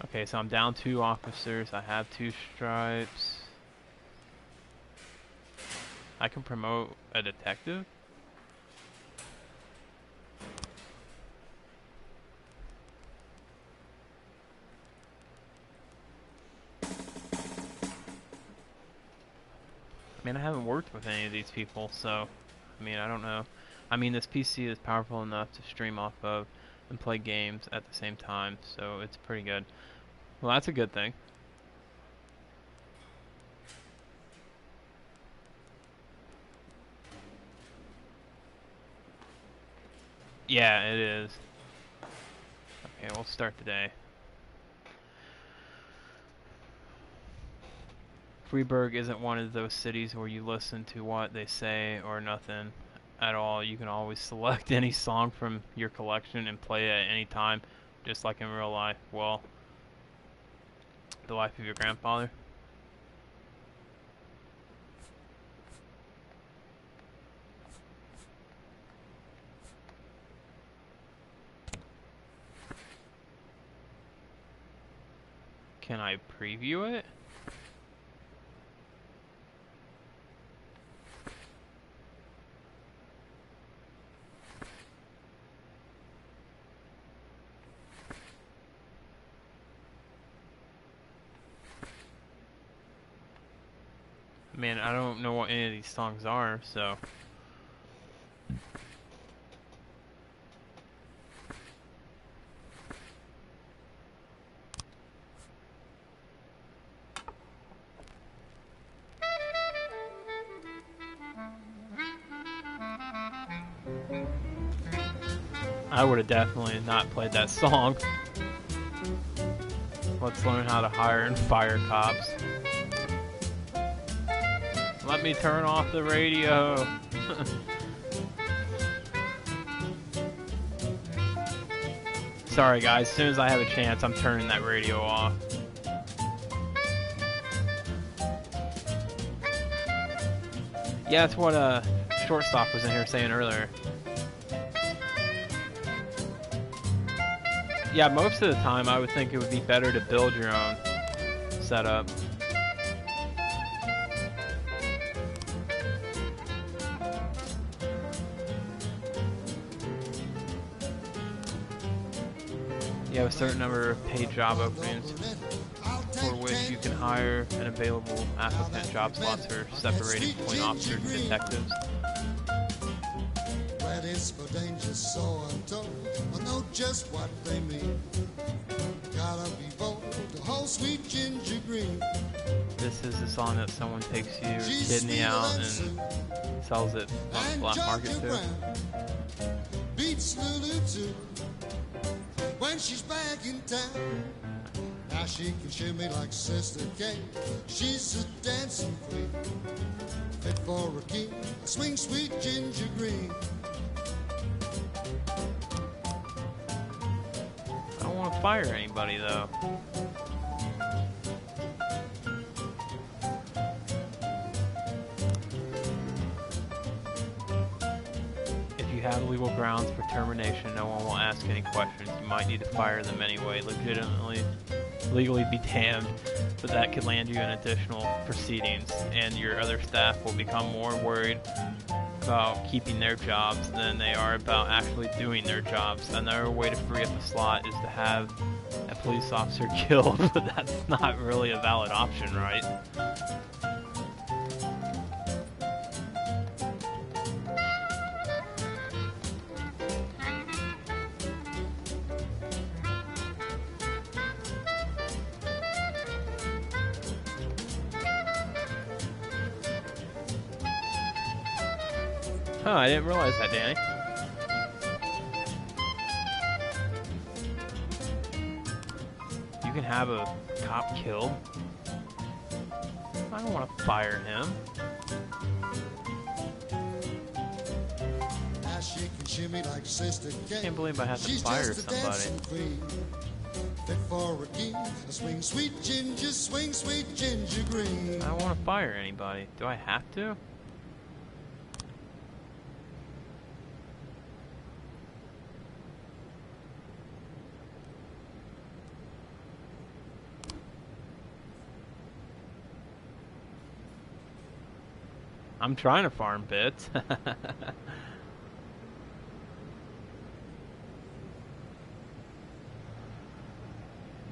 Okay, so I'm down 2 officers. I have 2 stripes. I can promote a detective? I mean, I haven't worked with any of these people, so, I mean, I don't know. I mean, this PC is powerful enough to stream off of and play games at the same time, so it's pretty good. Well, that's a good thing. Yeah, it is. Okay, we'll start the day. Freiburg isn't one of those cities where you listen to what they say or nothing at all. You can always select any song from your collection and play it at any time, just like in real life. Well, the life of your grandfather. Can I preview it? Man, I don't know what any of these songs are, so. I would have definitely not played that song. Let's learn how to hire and fire cops. Let me turn off the radio. Sorry guys, as soon as I have a chance, I'm turning that radio off. Yeah, that's what Shortstop was in here saying earlier. Yeah, most of the time I would think it would be better to build your own setup. You have a certain number of paid job openings for which you can hire an available applicant. Job slots are separated between officers and detectives. Ready for danger, so untold. I know just what they mean. Gotta be bold, the whole sweet ginger green. This is the song that someone takes your kidney out and sells it on the black market too. Beats Lulu too. When she's back in town, now she can shimmy like Sister Kate. She's a dancing queen, fit for a king. A swing sweet ginger green. I don't want to fire anybody though. If you have legal grounds for termination, no one will ask any questions. You might need to fire them anyway. Legally be damned, but that could land you in additional proceedings, and your other staff will become more worried about keeping their jobs than they are about actually doing their jobs. Another way to free up a slot is to have a police officer killed, but that's not really a valid option, right? Huh, I didn't realize that, Danny. You can have a cop killed. I don't want to fire him. Now she can shimmy like Sister Kate. Can't believe I have to She's fire just a somebody. dancing queen, fit for a king. A swing sweet ginger, swing sweet ginger green. I don't want to fire anybody. Do I have to? I'm trying to farm bits.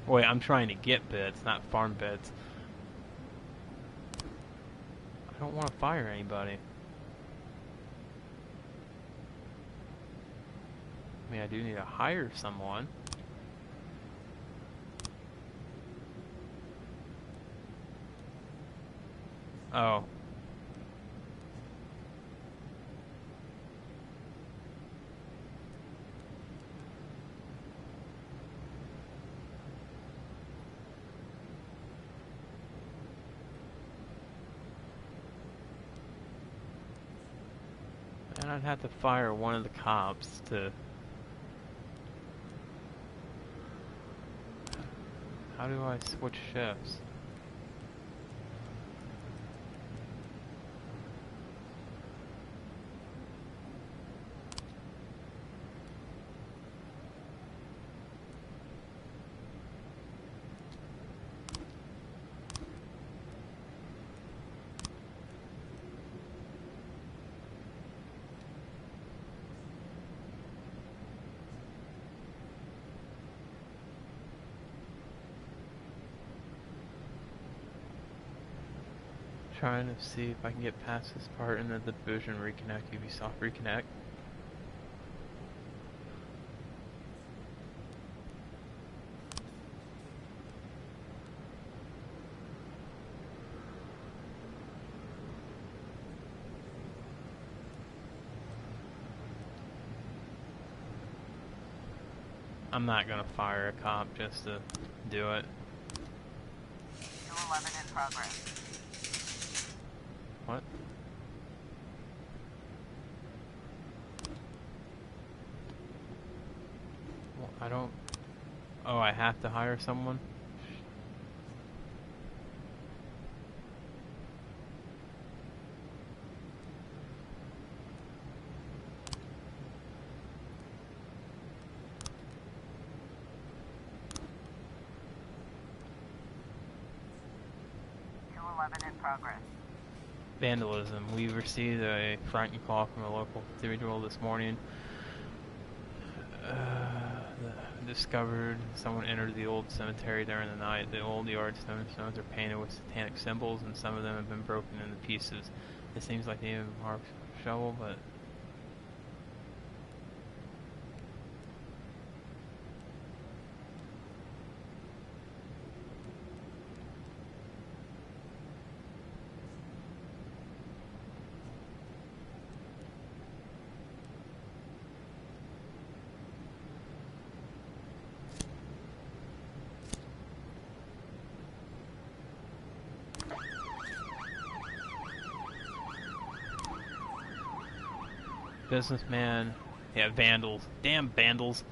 Wait, I'm trying to get bits, not farm bits. I don't want to fire anybody. I mean, I do need to hire someone. Oh. And I'd have to fire one of the cops to... How do I switch shifts? Trying to see if I can get past this part and then the Division Reconnect, Ubisoft Reconnect. I'm not gonna fire a cop just to do it. 211 in progress. What? Well, I don't... Oh, I have to hire someone? In progress. Vandalism. We received a frightening call from a local individual this morning. discovered someone entered the old cemetery during the night. The old yard stones are painted with satanic symbols, and some of them have been broken into pieces. It seems like they even have a shovel, but businessman. Yeah, vandals. Damn vandals.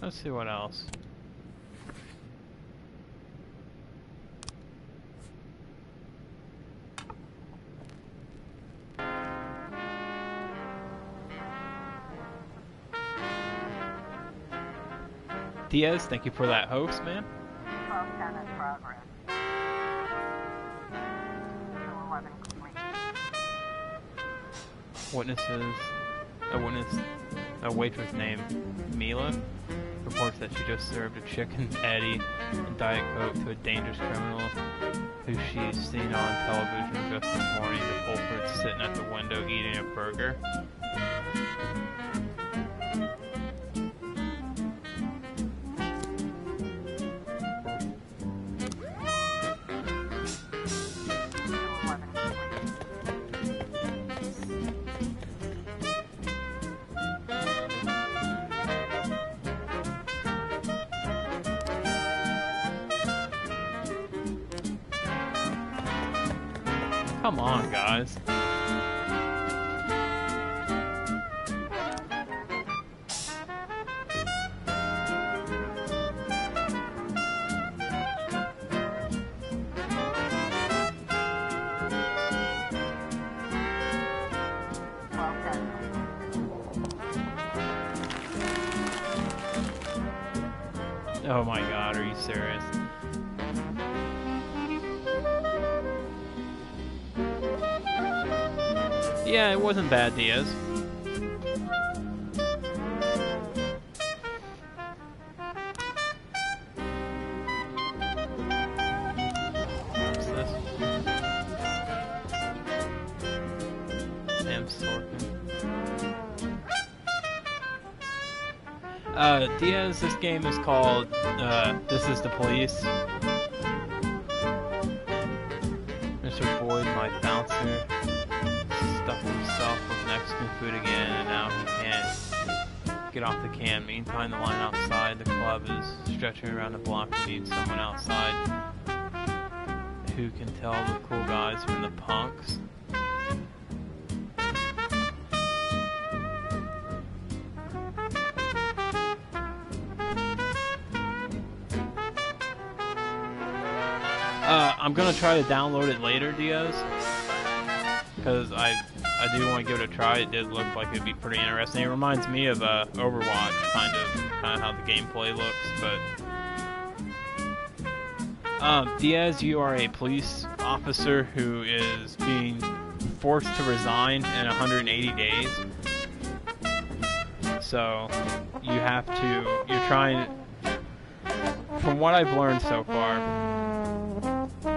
Let's see what else. Diaz, thank you for that host, man. 1210 in progress. 211 complete. Witnesses. A waitress named Mila reports that she just served a chicken patty and Diet Coke to a dangerous criminal who she's seen on television just this morning. The culprit's sitting at the window eating a burger. Come on, guys. Oh my god, are you serious? Yeah, it wasn't bad, Diaz. What's this? Sam Sorkin. Diaz, this game is called, This is the Police. Mr. Boyd, my bouncer, stuffed himself with Mexican food again, and now he can't get off the can. Meantime, the line outside the club is stretching around the block. We need someone outside who can tell the cool guys from the punks. I'm gonna try to download it later, Diaz, because I do want to give it a try. It did look like it'd be pretty interesting. It reminds me of Overwatch, kind of how the gameplay looks. But Diaz, you are a police officer who is being forced to resign in 180 days. So you have to. You're trying. From what I've learned so far,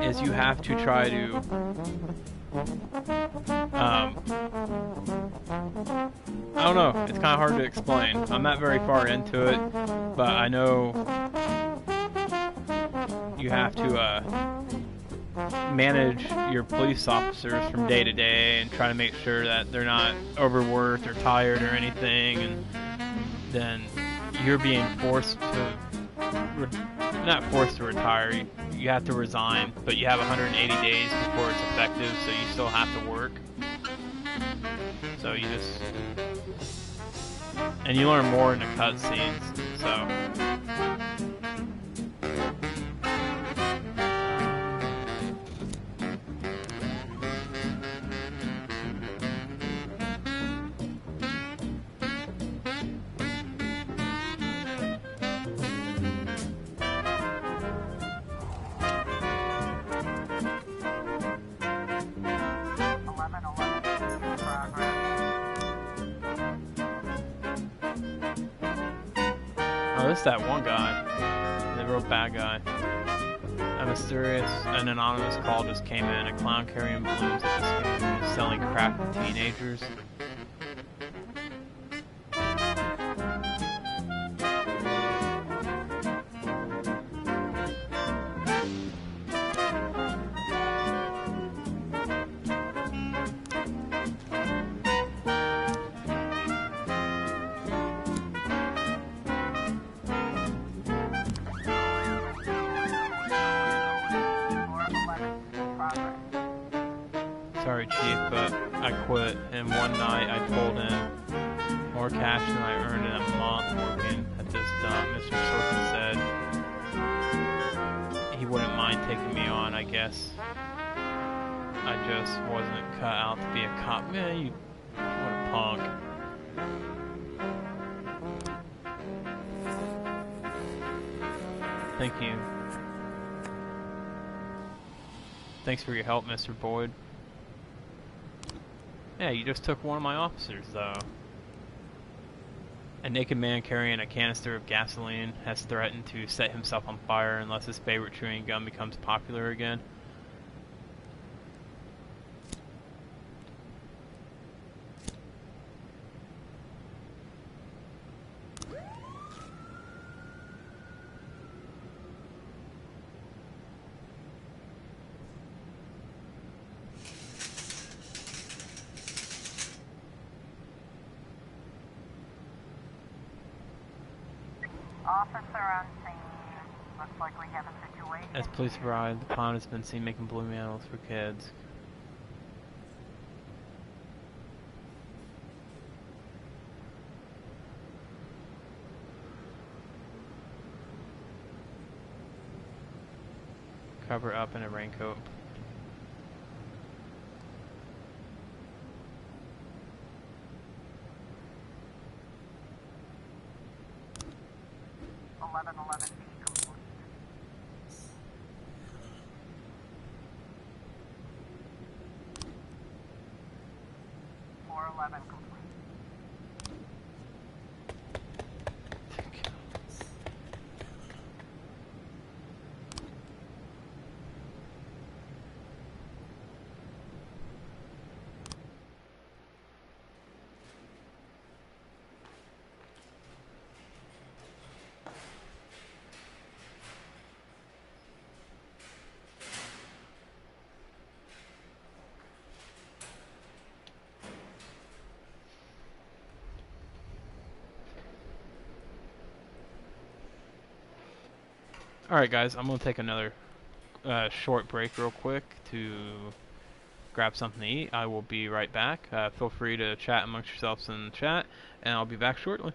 is you have to try to I don't know, it's kind of hard to explain. I'm not very far into it, but I know you have to manage your police officers from day to day and try to make sure that they're not overworked or tired or anything, and then you're being forced to not forced to retire. You have to resign, but you have 180 days before it's effective, so you still have to work. So you just... And you learn more in the cutscenes, so... Oh, this is that one guy. The real bad guy. An anonymous call just came in. A clown carrying balloons at the skate is selling crack to teenagers. Sorry, Chief, but I quit. And one night I pulled in more cash than I earned in a month working at this dump. Mr. Sorkin said he wouldn't mind taking me on, I guess. I just wasn't cut out to be a cop. Man, you... what a punk. Thank you. Thanks for your help, Mr. Boyd. Yeah, you just took one of my officers, though. A naked man carrying a canister of gasoline has threatened to set himself on fire unless his favorite chewing gum becomes popular again. Officer on scene. Looks like we have a situation. As police arrive, the clown has been seen making balloon animals for kids. Cover up in a raincoat. Complete. 411 complete. Alright guys, I'm going to take another short break real quick to grab something to eat. I will be right back. Feel free to chat amongst yourselves in the chat, and I'll be back shortly.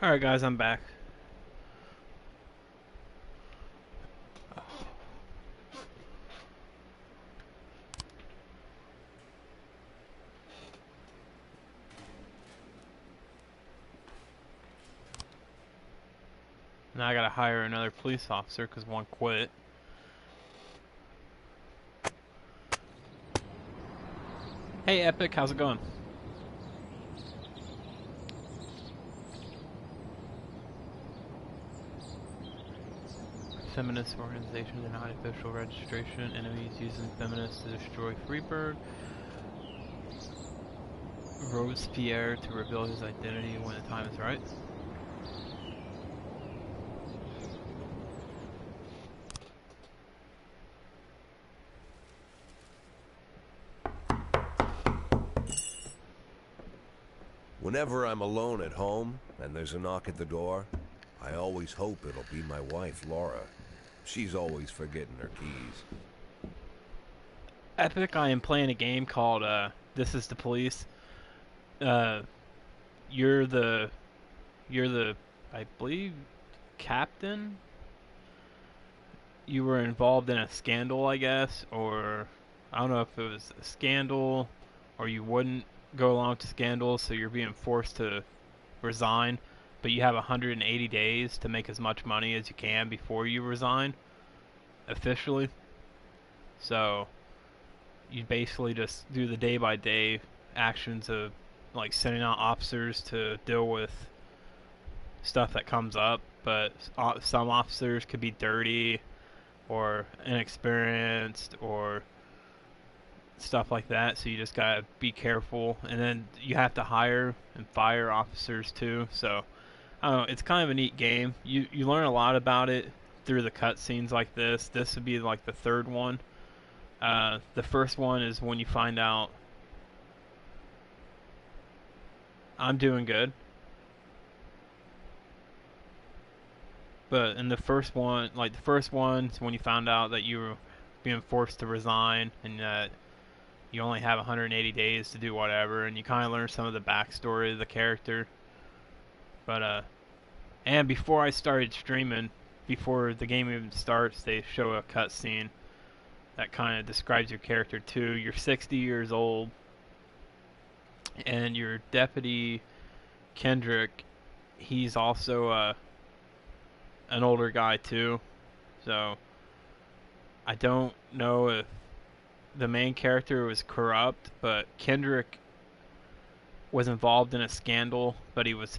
Alright guys, I'm back. Now I gotta hire another police officer because one quit. Hey Epic, how's it going? Feminist organization denied official registration. Enemies using feminists to destroy Freebird. Robespierre to reveal his identity when the time is right. Whenever I'm alone at home and there's a knock at the door, I always hope it'll be my wife, Laura. She's always forgetting her keys. Epic, I am playing a game called This is the Police. You're the I believe captain. You were involved in a scandal, I guess, or I don't know if it was a scandal or you wouldn't go along to scandals, so you're being forced to resign, but you have 180 days to make as much money as you can before you resign officially. So you basically just do the day-by-day actions of like sending out officers to deal with stuff that comes up, but some officers could be dirty or inexperienced or stuff like that, so you just gotta be careful. And then you have to hire and fire officers too, so I don't know, it's kind of a neat game. You learn a lot about it through the cutscenes like this. This would be like the third one. The first one is when you find out I'm doing good. But in the first one, like the first one is when you found out that you were being forced to resign and that you only have 180 days to do whatever, and you kind of learn some of the backstory of the character. But and before I started streaming, before the game even starts, they show a cutscene that kind of describes your character too. You're 60 years old, and your deputy Kendrick, he's also an older guy too. So I don't know if the main character was corrupt, but Kendrick was involved in a scandal, but he was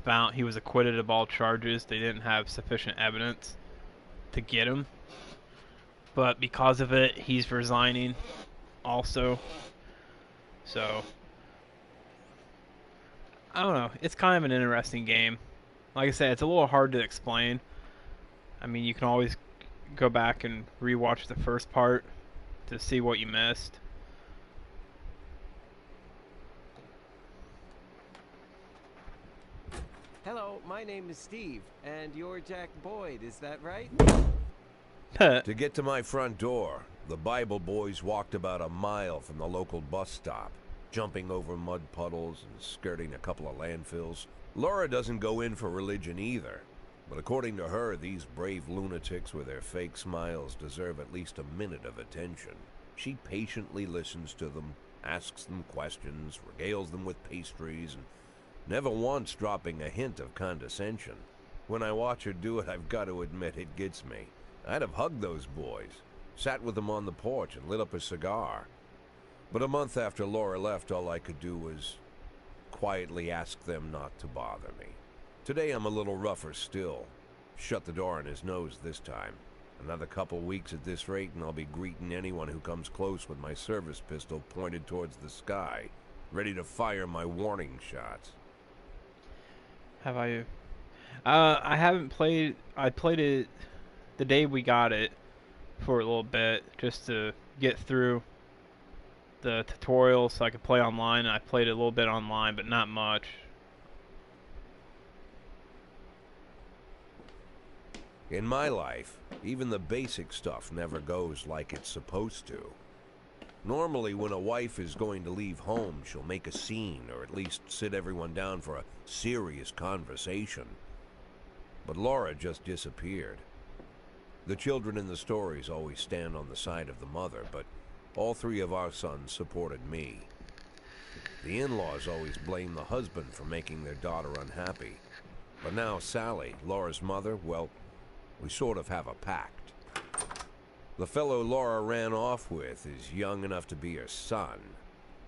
acquitted of all charges. They didn't have sufficient evidence to get him. But because of it, he's resigning also. So I don't know. It's kind of an interesting game. Like I said, it's a little hard to explain. I mean, you can always go back and rewatch the first part to see what you missed. Hello, my name is Steve, and you're Jack Boyd, is that right? To get to my front door, the Bible boys walked about a mile from the local bus stop, jumping over mud puddles and skirting a couple of landfills. Laura doesn't go in for religion either, but according to her, these brave lunatics with their fake smiles deserve at least a minute of attention. She patiently listens to them, asks them questions, regales them with pastries, and never once dropping a hint of condescension. When I watch her do it, I've got to admit it gets me. I'd have hugged those boys, sat with them on the porch and lit up a cigar. But a month after Laura left, all I could do was quietly ask them not to bother me. Today I'm a little rougher still. Shut the door on his nose this time. Another couple weeks at this rate and I'll be greeting anyone who comes close with my service pistol pointed towards the sky, ready to fire my warning shots. Have I? I haven't played. I played it the day we got it for a little bit just to get through the tutorial so I could play online. I played it a little bit online, but not much. In my life, even the basic stuff never goes like it's supposed to. Normally, when a wife is going to leave home, she'll make a scene, or at least sit everyone down for a serious conversation. but Laura just disappeared. The children in the stories always stand on the side of the mother, but all three of our sons supported me. The in-laws always blame the husband for making their daughter unhappy. But now Sally, Laura's mother, well, we sort of have a pact. The fellow Laura ran off with is young enough to be her son.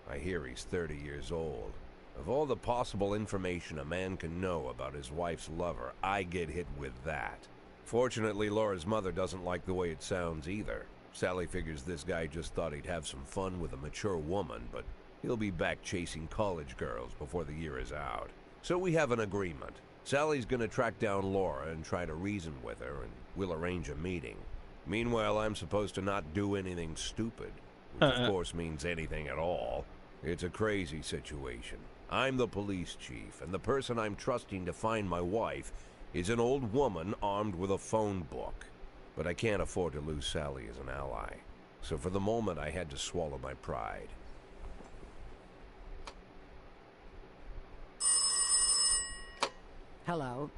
I hear he's 30 years old. Of all the possible information a man can know about his wife's lover, I get hit with that. Fortunately, Laura's mother doesn't like the way it sounds either. Sally figures this guy just thought he'd have some fun with a mature woman, but he'll be back chasing college girls before the year is out. So we have an agreement. Sally's gonna track down Laura and try to reason with her, and we'll arrange a meeting. Meanwhile, I'm supposed to not do anything stupid, which of course means anything at all. It's a crazy situation. I'm the police chief, and the person I'm trusting to find my wife is an old woman armed with a phone book. But I can't afford to lose Sally as an ally. So for the moment, I had to swallow my pride. Hello.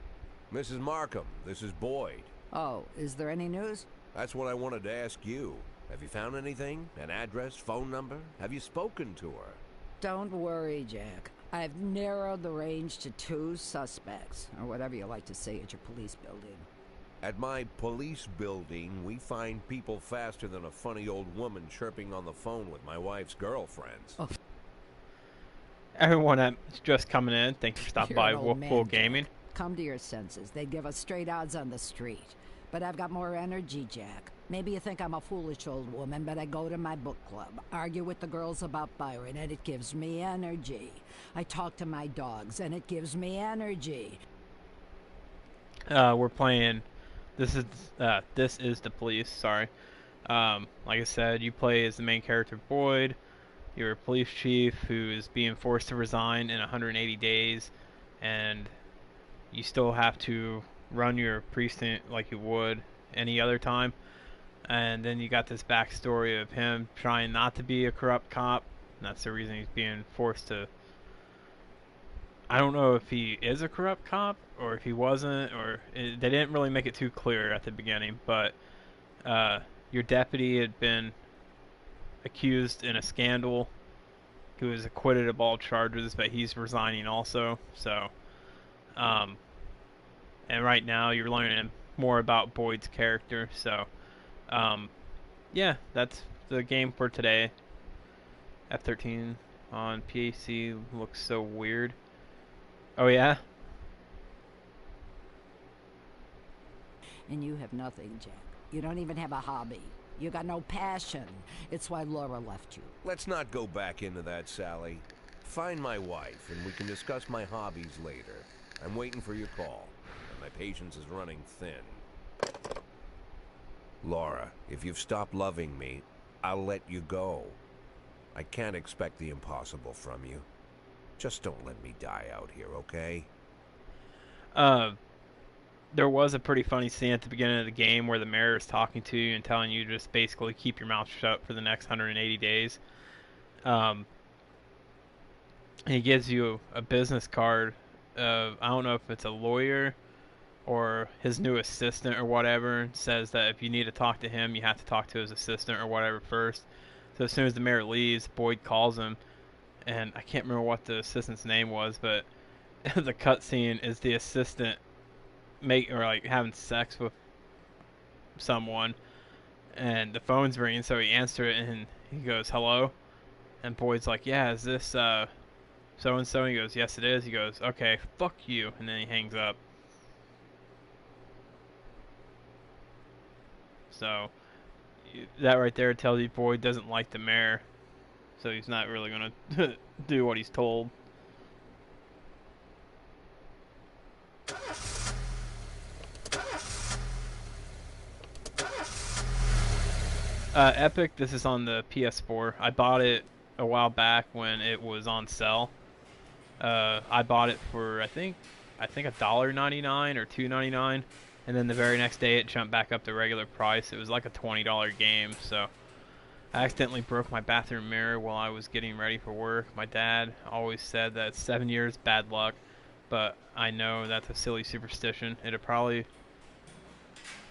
Mrs. Markham, this is Boyd. Oh, is there any news? That's what I wanted to ask you. Have you found anything? An address, phone number? Have you spoken to her? Don't worry, Jack. I've narrowed the range to 2 suspects, or whatever you like to say at your police building. At my police building, we find people faster than a funny old woman chirping on the phone with my wife's girlfriends. Oh. Everyone that's just coming in, thanks for stopping You're by an old man, Wolfpool Gaming. Jack. Come to your senses. They'd give us straight odds on the street. But I've got more energy, Jack. Maybe you think I'm a foolish old woman, but I go to my book club, argue with the girls about Byron, and it gives me energy. I talk to my dogs, and it gives me energy. We're playing. This is the police. Sorry. Like I said, you play as the main character Boyd. You're a police chief who is being forced to resign in 180 days, and you still have to run your precinct like you would any other time. And then you got this backstory of him trying not to be a corrupt cop. And that's the reason he's being forced to. I don't know if he is a corrupt cop or if he wasn't, or they didn't really make it too clear at the beginning. But your deputy had been accused in a scandal. He was acquitted of all charges, but he's resigning also. So, and right now you're learning more about Boyd's character. So, yeah, that's the game for today. F13 on PAC looks so weird. Oh yeah? And you have nothing, Jack. You don't even have a hobby. You got no passion. It's why Laura left you. Let's not go back into that, Sally. Find my wife, and we can discuss my hobbies later. I'm waiting for your call, and my patience is running thin. Laura, if you've stopped loving me, I'll let you go. I can't expect the impossible from you. Just don't let me die out here, okay? There was a pretty funny scene at the beginning of the game where the mayor is talking to you and telling you to just basically keep your mouth shut for the next 180 days. And he gives you a business card of, I don't know if it's a lawyer or his new assistant or whatever, and says that if you need to talk to him, you have to talk to his assistant or whatever first. So as soon as the mayor leaves, Boyd calls him, and I can't remember what the assistant's name was, but the cutscene is the assistant having sex with someone, and the phone's ringing, so he answers it, and he goes, "Hello?" And Boyd's like, "Yeah, is this so and so?" He goes, "Yes, it is." He goes, "Okay, fuck you," and then he hangs up. So that right there tells you Boyd doesn't like the mayor, so he's not really gonna do what he's told. Epic, this is on the PS4. I bought it a while back when it was on sale. I bought it for I think $1.99 or $2.99, and then the very next day it jumped back up to regular price. It was like a $20 game, so I accidentally broke my bathroom mirror while I was getting ready for work. My dad always said that 7 years bad luck, but I know that's a silly superstition. It'll probably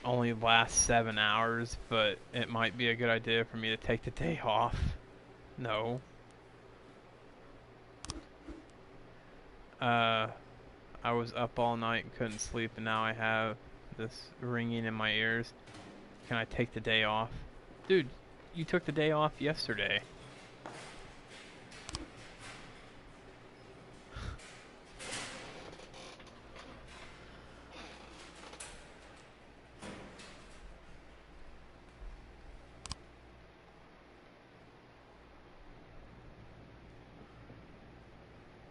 only last 7 hours, but it might be a good idea for me to take the day off. No. I was up all night and couldn't sleep, and now I have this ringing in my ears. Can I take the day off? Dude, you took the day off yesterday.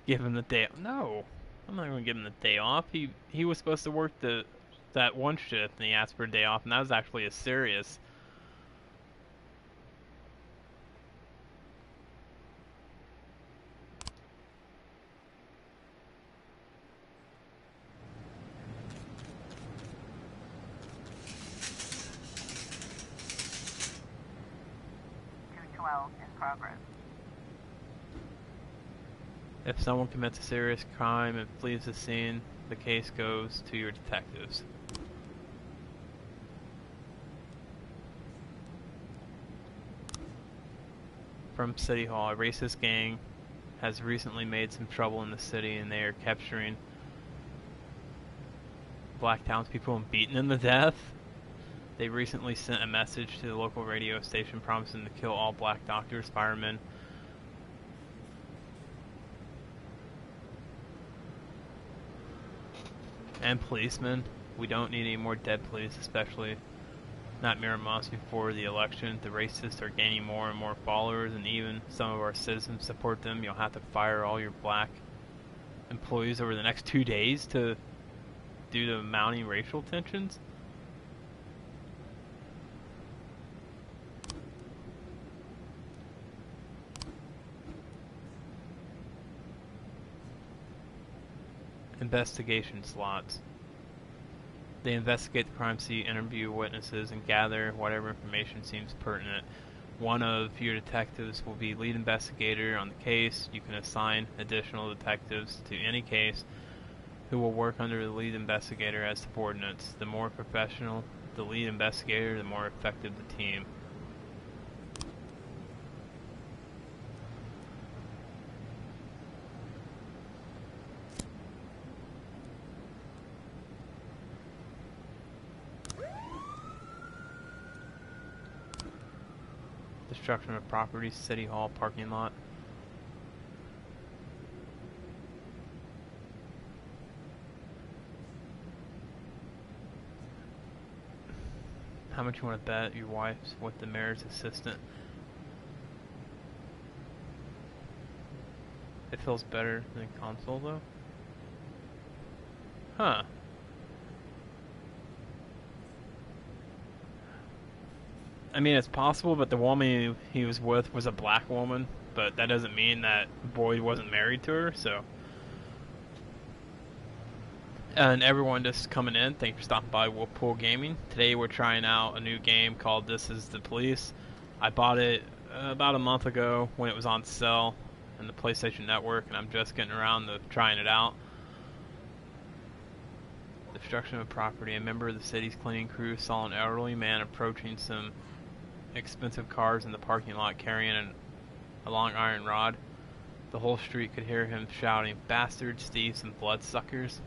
Give him the day. No, I'm not gonna give him the day off. He was supposed to work that one shift, and he asked for a day off, and that was actually a serious. In progress. If someone commits a serious crime and flees the scene, the case goes to your detectives. From City Hall, a racist gang has recently made some trouble in the city, and they are capturing black townspeople and beating them to death. They recently sent a message to the local radio station promising to kill all black doctors, firemen, and policemen. We don't need any more dead police, especially not mere months before the election. The racists are gaining more and more followers, and even some of our citizens support them. You'll have to fire all your black employees over the next 2 days due to mounting racial tensions. Investigation slots. They investigate the crime scene, interview witnesses, and gather whatever information seems pertinent. One of your detectives will be lead investigator on the case. You can assign additional detectives to any case who will work under the lead investigator as subordinates. The more professional the lead investigator, the more effective the team. Destruction of property, City Hall parking lot. How much you want to bet your wife's with the mayor's assistant? It feels better than console though. Huh. I mean, it's possible, but the woman he was with was a black woman, but that doesn't mean that Boyd wasn't married to her, so. And everyone just coming in, thanks for stopping by Whirlpool Gaming. Today we're trying out a new game called This Is the Police. I bought it about a month ago when it was on sale in the PlayStation Network, and I'm just getting around to trying it out. Destruction of property. A member of the city's cleaning crew saw an elderly man approaching some expensive cars in the parking lot carrying a long iron rod. The whole street could hear him shouting, "Bastards, thieves, and bloodsuckers."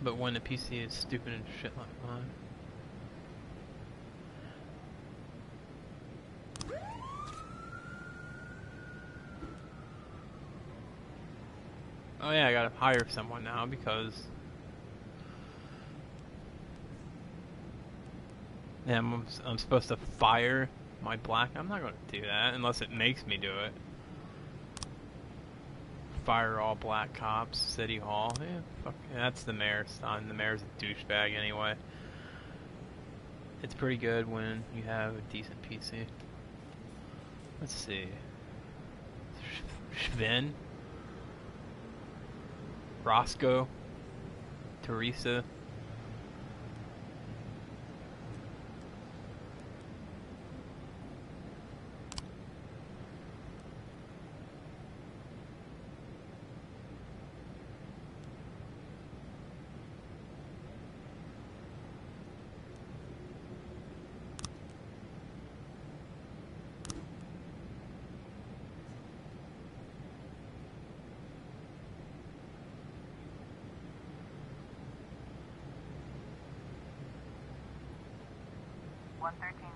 But when the PC is stupid and shit like mine. Oh yeah, I gotta hire someone now because yeah, I'm supposed to fire my black. I'm not gonna do that unless it makes me do it. Fire all black cops, City Hall. Yeah, fuck, that's the mayor's son. The mayor's a douchebag anyway. It's pretty good when you have a decent PC. Let's see. Sven, Roscoe, Teresa.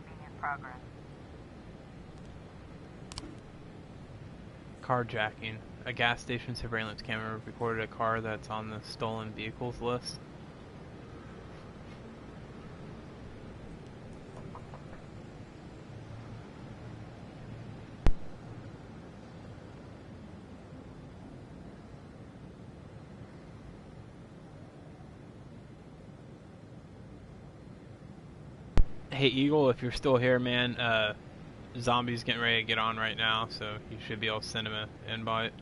B in progress. Carjacking. A gas station surveillance camera recorded a car that's on the stolen vehicles list. Hey Eagle, if you're still here, man, Zombie's getting ready to get on right now, so you should be able to send him an invite.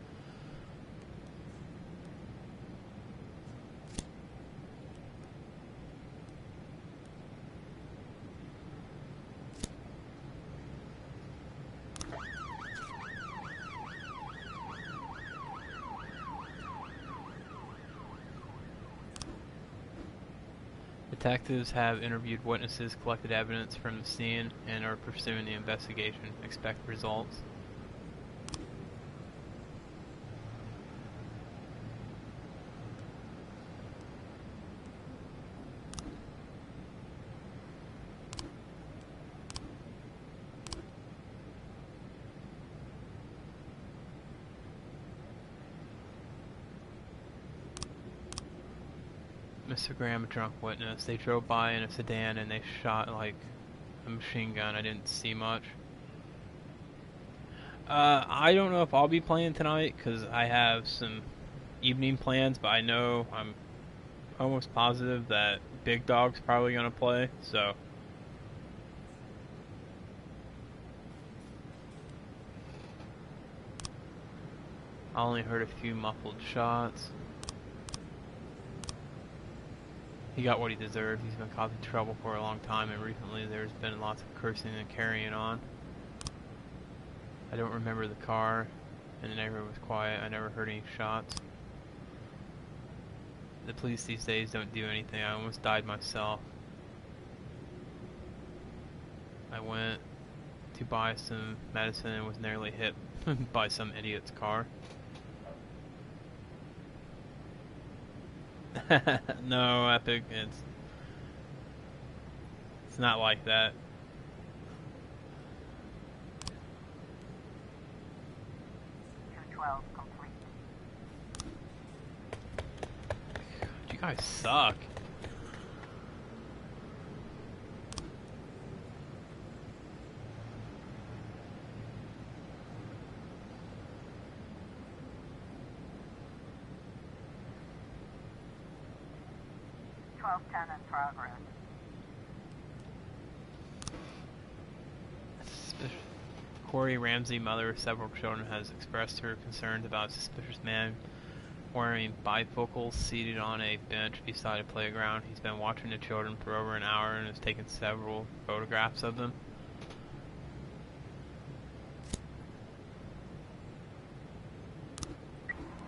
Detectives have interviewed witnesses, collected evidence from the scene, and are pursuing the investigation. Expect results. Mr. Graham, a drunk witness. They drove by in a sedan and they shot like a machine gun. I didn't see much. I don't know if I'll be playing tonight because I have some evening plans, but I know I'm almost positive that Big Dog's probably going to play, so. I only heard a few muffled shots. He got what he deserved. He's been causing trouble for a long time, and recently there's been lots of cursing and carrying on. I don't remember the car, and the neighborhood was quiet. I never heard any shots. The police these days don't do anything. I almost died myself. I went to buy some medicine and was nearly hit by some idiot's car. No, Epic, it's not like that. Complete. You guys suck. In progress. Corey Ramsey, mother of several children, has expressed her concerns about a suspicious man wearing bifocals seated on a bench beside a playground. He's been watching the children for over an hour and has taken several photographs of them.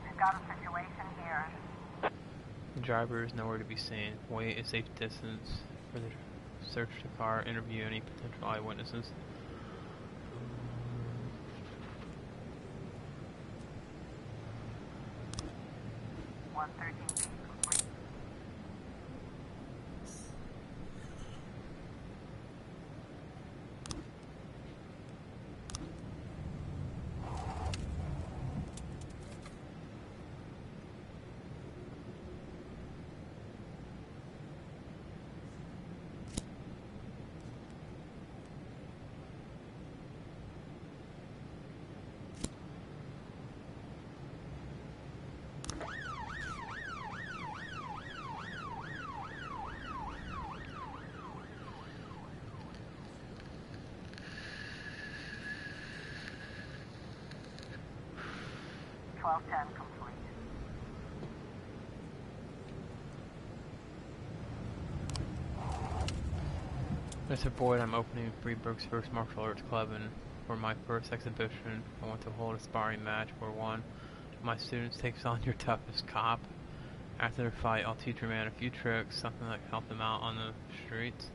We've got a situation here. The driver is nowhere to be seen. Wait a safe distance for the search the car. Interview any potential eyewitnesses. Complete. 1210 complete. Mr. Boyd, I'm opening Freeburg's first martial arts club, and for my first exhibition, I want to hold a sparring match where one of my students takes on your toughest cop. After the fight, I'll teach your man a few tricks, something that can help him out on the streets.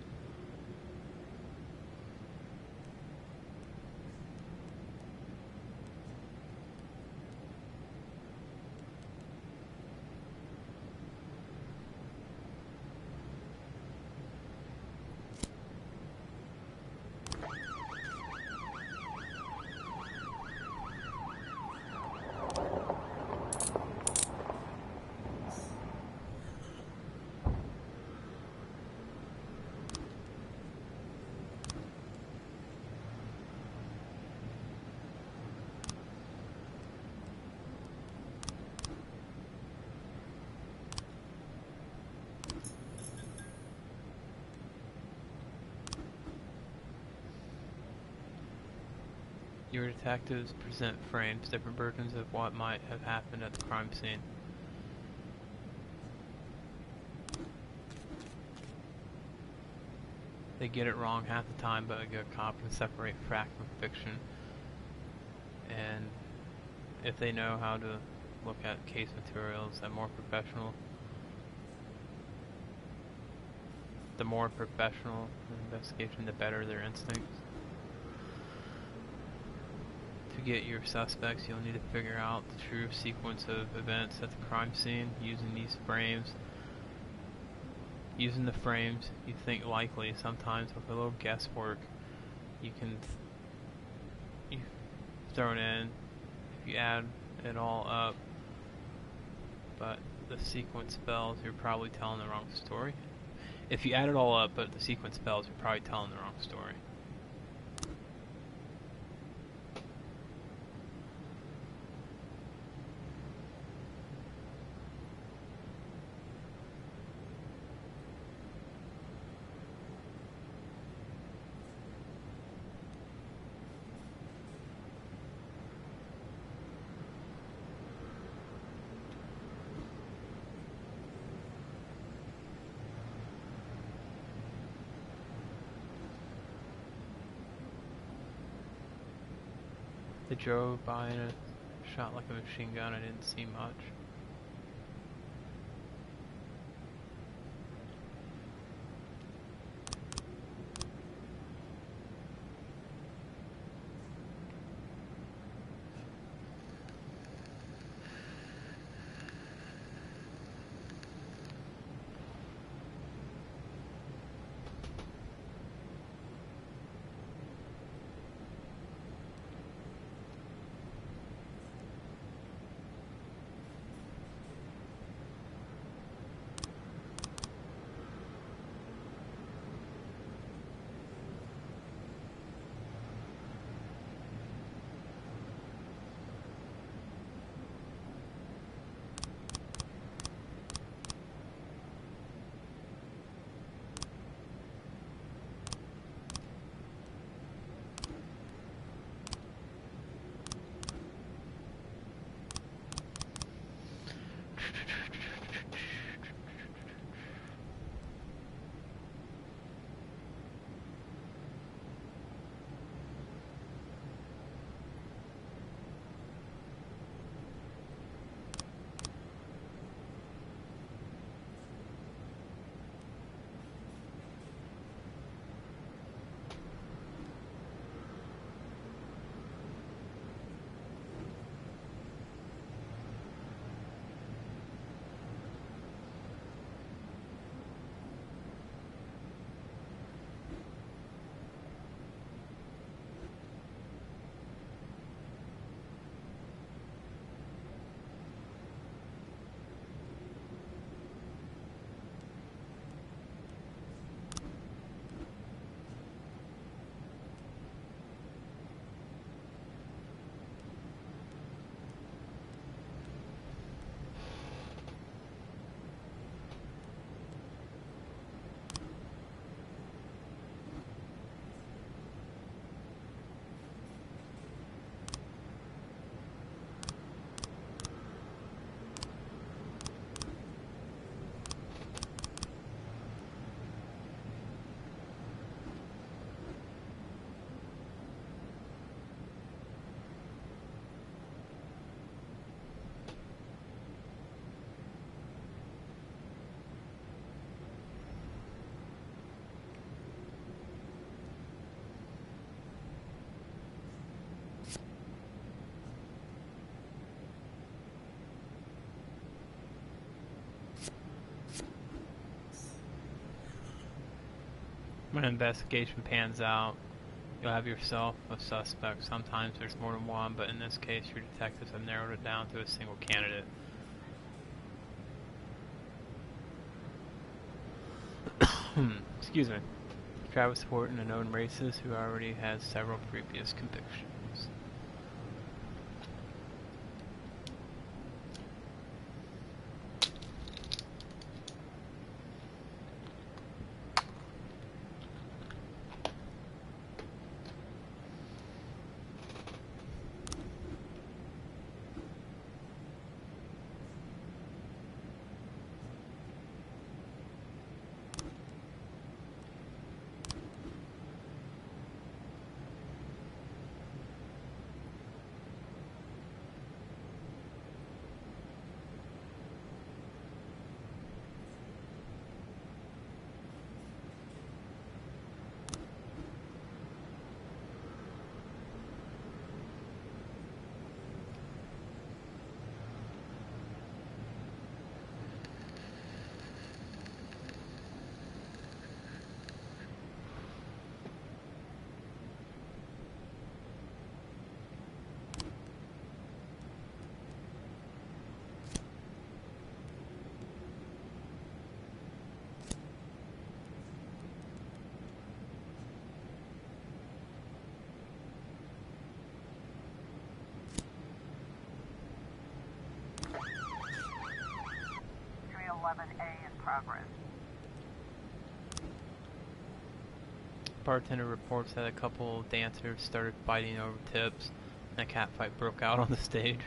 Your detectives present frames, different versions of what might have happened at the crime scene. They get it wrong half the time, but a good cop can separate fact from fiction. And if they know how to look at case materials, the more professional the investigation, the better their instincts. To get your suspects, you'll need to figure out the true sequence of events at the crime scene using these frames. Using the frames you think likely, sometimes with a little guesswork, you can you throw it in if you add it all up. But the sequence fails, you're probably telling the wrong story. If you add it all up, but the sequence fails, you're probably telling the wrong story. They drove by and it shot like a machine gun. I didn't see much. when an investigation pans out, you'll have yourself a suspect. Sometimes there's more than one, but in this case, your detectives have narrowed it down to a single candidate. Excuse me. Travis Horton, a known racist who already has several previous convictions. in progress. Bartender reports that a couple of dancers started fighting over tips, and a cat fight broke out on the stage.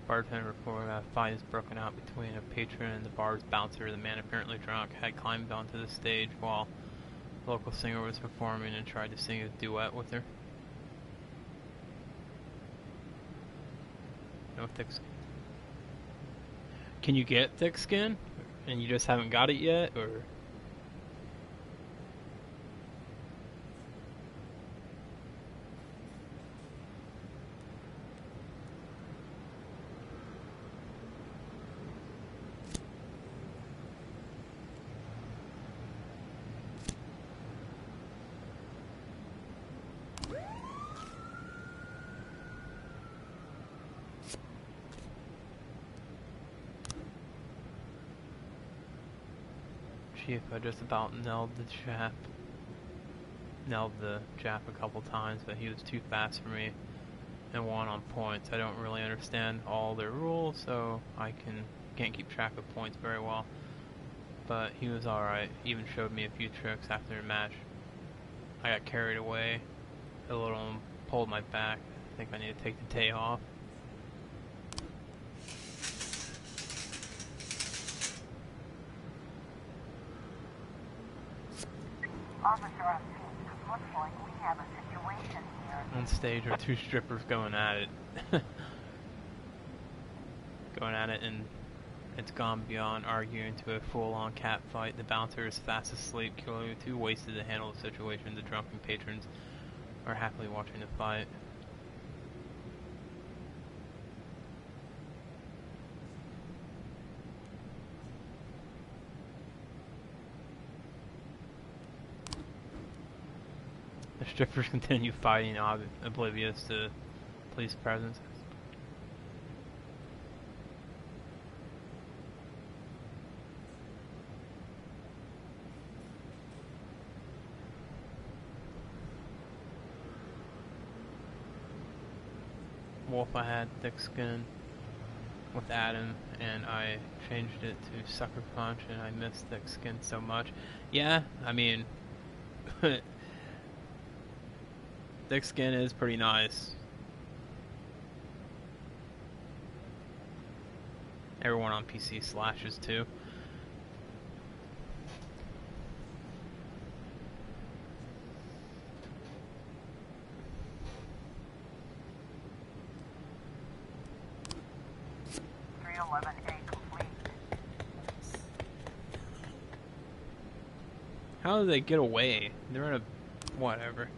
Bartender reported that a fight has broken out between a patron and the bar's bouncer. The man, apparently drunk, had climbed onto the stage while the local singer was performing and tried to sing a duet with her. No thick skin. Can you get thick skin? And you just haven't got it yet? Or... Chief, I just about nailed the Jap a couple times, but he was too fast for me and won on points. I don't really understand all their rules, so I can't keep track of points very well. But he was alright. He even showed me a few tricks after the match. I got carried away a little and pulled my back. I think I need to take the day off. Officer on scene, it looks like we have a situation here. On stage are two strippers going at it. And it's gone beyond arguing to a full-on cat fight. The bouncer is fast asleep, clearly too wasted to handle the situation. The drunken patrons are happily watching the fight. The strippers continue fighting, oblivious to police presence. Wolf, I had thick skin with Adam, and I changed it to Sucker Punch, and I missed thick skin so much. Yeah, I mean... thick skin is pretty nice. Everyone on PC slashes too. How did they get away? They're in a... whatever.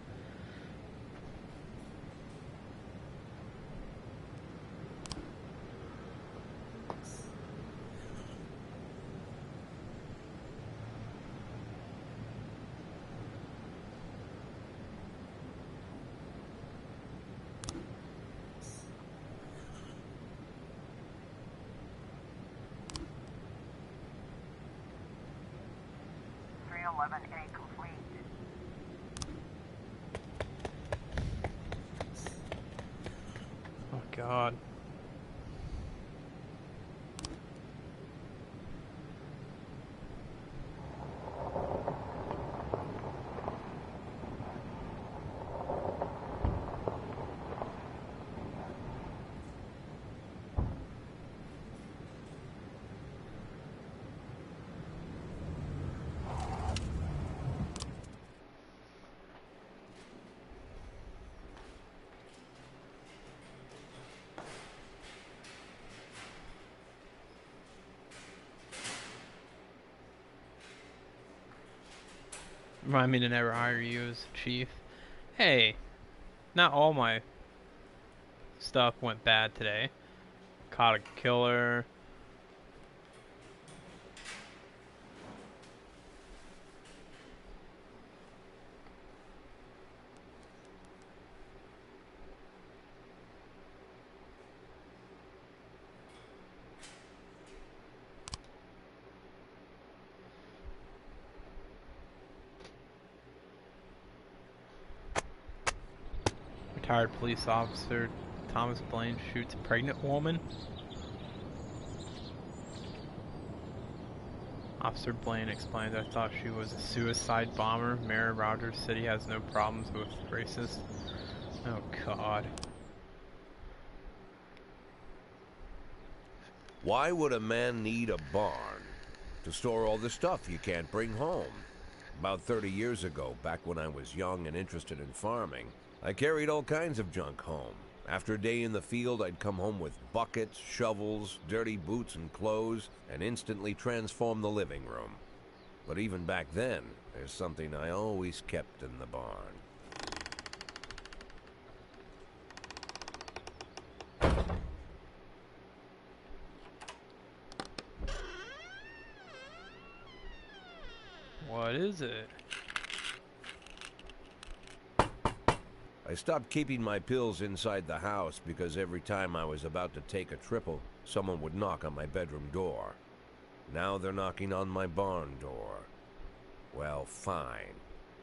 A complete. Oh God. Remind me to never hire you as chief. Hey, not all my stuff went bad today. Caught a killer. Retired police officer Thomas Blaine shoots a pregnant woman. Officer Blaine explains, I thought she was a suicide bomber. Mayor Rogers said he has no problems with racists. Oh God. Why would a man need a barn? To store all the stuff you can't bring home. About 30 years ago, back when I was young and interested in farming, I carried all kinds of junk home. After a day in the field, I'd come home with buckets, shovels, dirty boots and clothes, and instantly transform the living room. But even back then, there's something I always kept in the barn. What is it? I stopped keeping my pills inside the house because every time I was about to take a triple, someone would knock on my bedroom door. Now they're knocking on my barn door. Well, fine.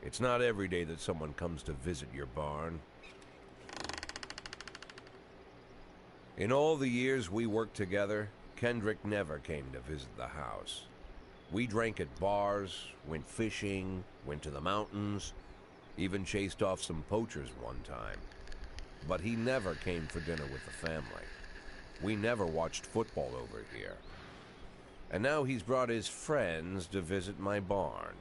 It's not every day that someone comes to visit your barn. In all the years we worked together, Kendrick never came to visit the house. We drank at bars, went fishing, went to the mountains, even chased off some poachers one time. But he never came for dinner with the family. We never watched football over here. And now he's brought his friends to visit my barn.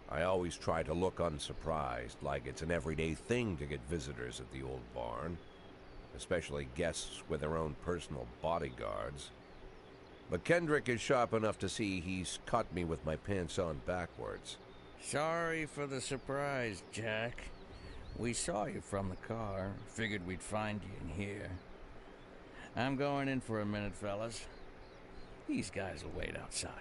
I always try to look unsurprised, like it's an everyday thing to get visitors at the old barn, especially guests with their own personal bodyguards. But Kendrick is sharp enough to see he's caught me with my pants on backwards. Sorry for the surprise, Jack. We saw you from the car. Figured we'd find you in here. I'm going in for a minute, fellas. These guys will wait outside.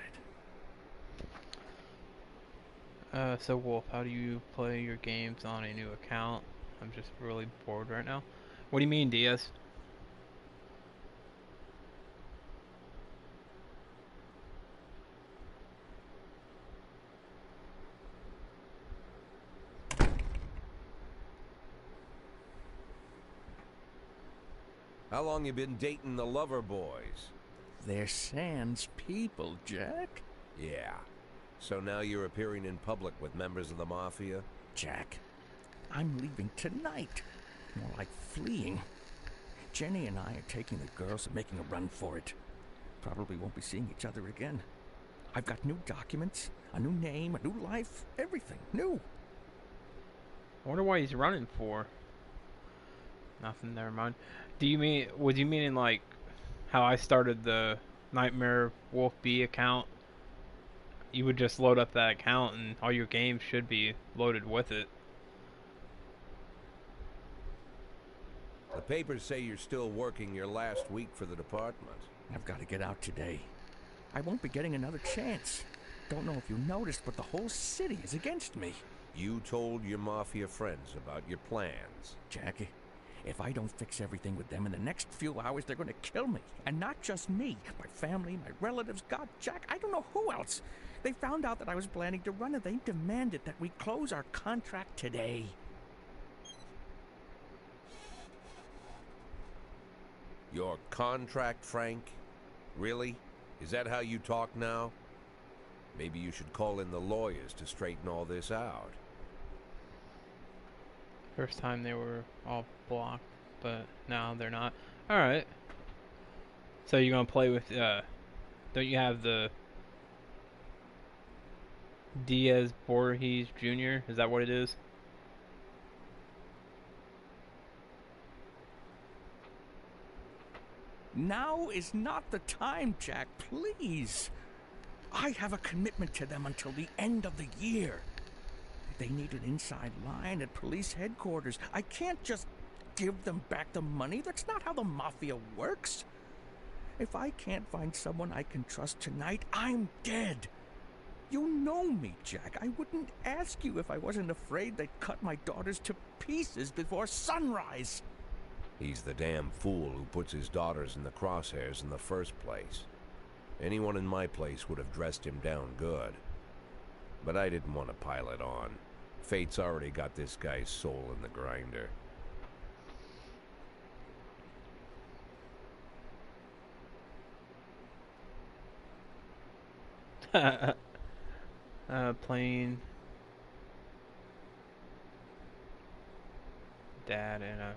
So Wolf, how do you play your games on a new account? I'm just really bored right now. What do you mean, Diaz? How long you been dating the lover boys? They're Sans people, Jack. Yeah. So now you're appearing in public with members of the Mafia? Jack, I'm leaving tonight. More like fleeing. Jenny and I are taking the girls and making a run for it. Probably won't be seeing each other again. I've got new documents, a new name, a new life, everything new. I wonder why he's running for. Nothing, never mind. Do you mean, would you mean in like how I started the Nightmare Wolf B account you would just load up that account and all your games should be loaded with it. The papers say you're still working your last week for the department. I've got to get out today. I won't be getting another chance. Don't know if you noticed, but the whole city is against me. You told your mafia friends about your plans. Jackie, if I don't fix everything with them in the next few hours, they're going to kill me. And not just me. My family, my relatives, God, Jack, I don't know who else. They found out that I was planning to run and they demanded that we close our contract today. Your contract, Frank? Really? Is that how you talk now? Maybe you should call in the lawyers to straighten all this out. First time they were all blocked, but now they're not. Alright. So you're gonna play with, don't you have the Diaz Borges Jr.? Is that what it is? Now is not the time, Jack, please. I have a commitment to them until the end of the year. They need an inside line at police headquarters. I can't just give them back the money. That's not how the mafia works. If I can't find someone I can trust tonight, I'm dead. You know me, Jack. I wouldn't ask you if I wasn't afraid they'd cut my daughters to pieces before sunrise. He's the damn fool who puts his daughters in the crosshairs in the first place. Anyone in my place would have dressed him down good. But I didn't want to pile it on. Fate's already got this guy's soul in the grinder. Playing dad and a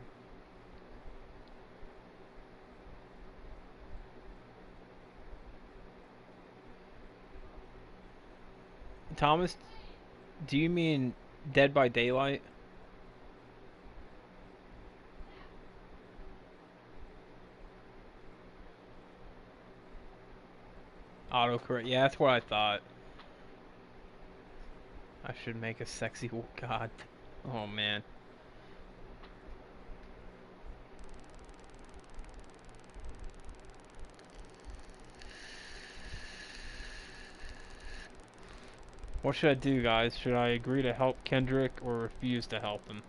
Thomas, do you mean Dead by Daylight? Autocorrect. Yeah, that's what I thought. I should make a sexy god. Oh man. What should I do, guys? Should I agree to help Kendrick or refuse to help him?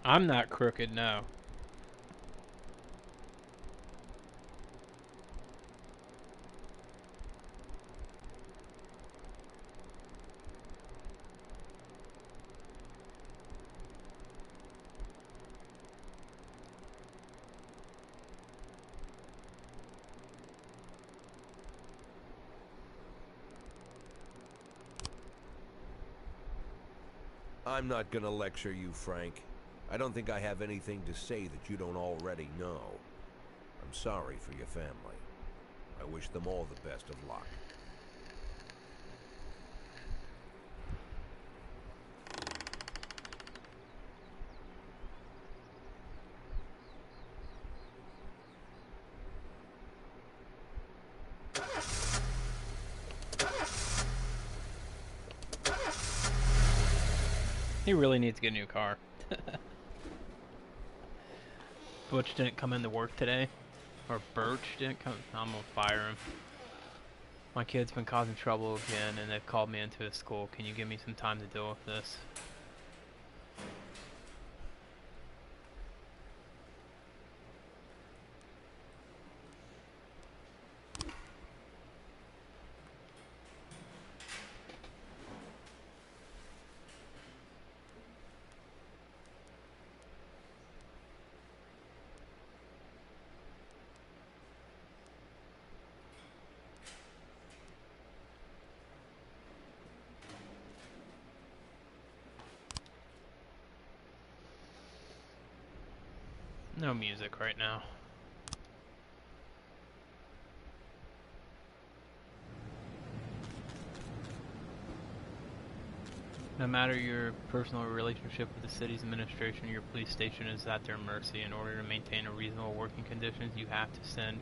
I'm not crooked, no. I'm not gonna lecture you, Frank. I don't think I have anything to say that you don't already know. I'm sorry for your family. I wish them all the best of luck. He really needs to get a new car. Butch didn't come into work today. Or Birch didn't come. I'm gonna fire him. My kid's been causing trouble again and they've called me into his school. Can you give me some time to deal with this? No music right now. No matter your personal relationship with the city's administration, your police station is at their mercy. In order to maintain a reasonable working conditions, you have to send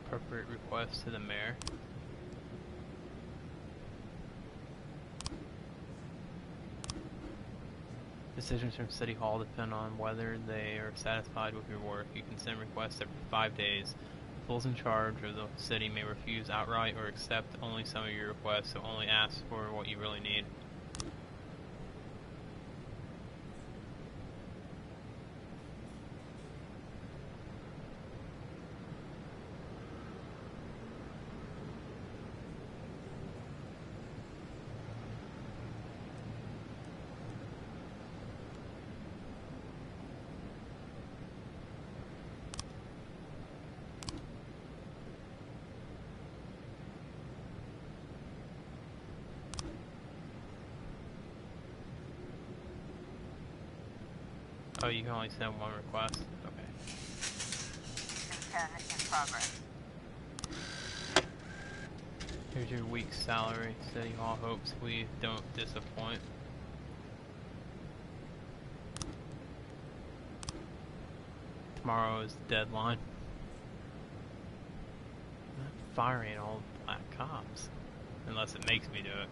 appropriate requests to the mayor. Decisions from City Hall depend on whether they are satisfied with your work. You can send requests every 5 days. Those in charge of the city may refuse outright or accept only some of your requests, so only ask for what you really need. Oh, you can only send one request? Okay. 210 in progress. Here's your week's salary. City Hall hopes we don't disappoint. Tomorrow is the deadline. I'm not firing all black cops. Unless it makes me do it.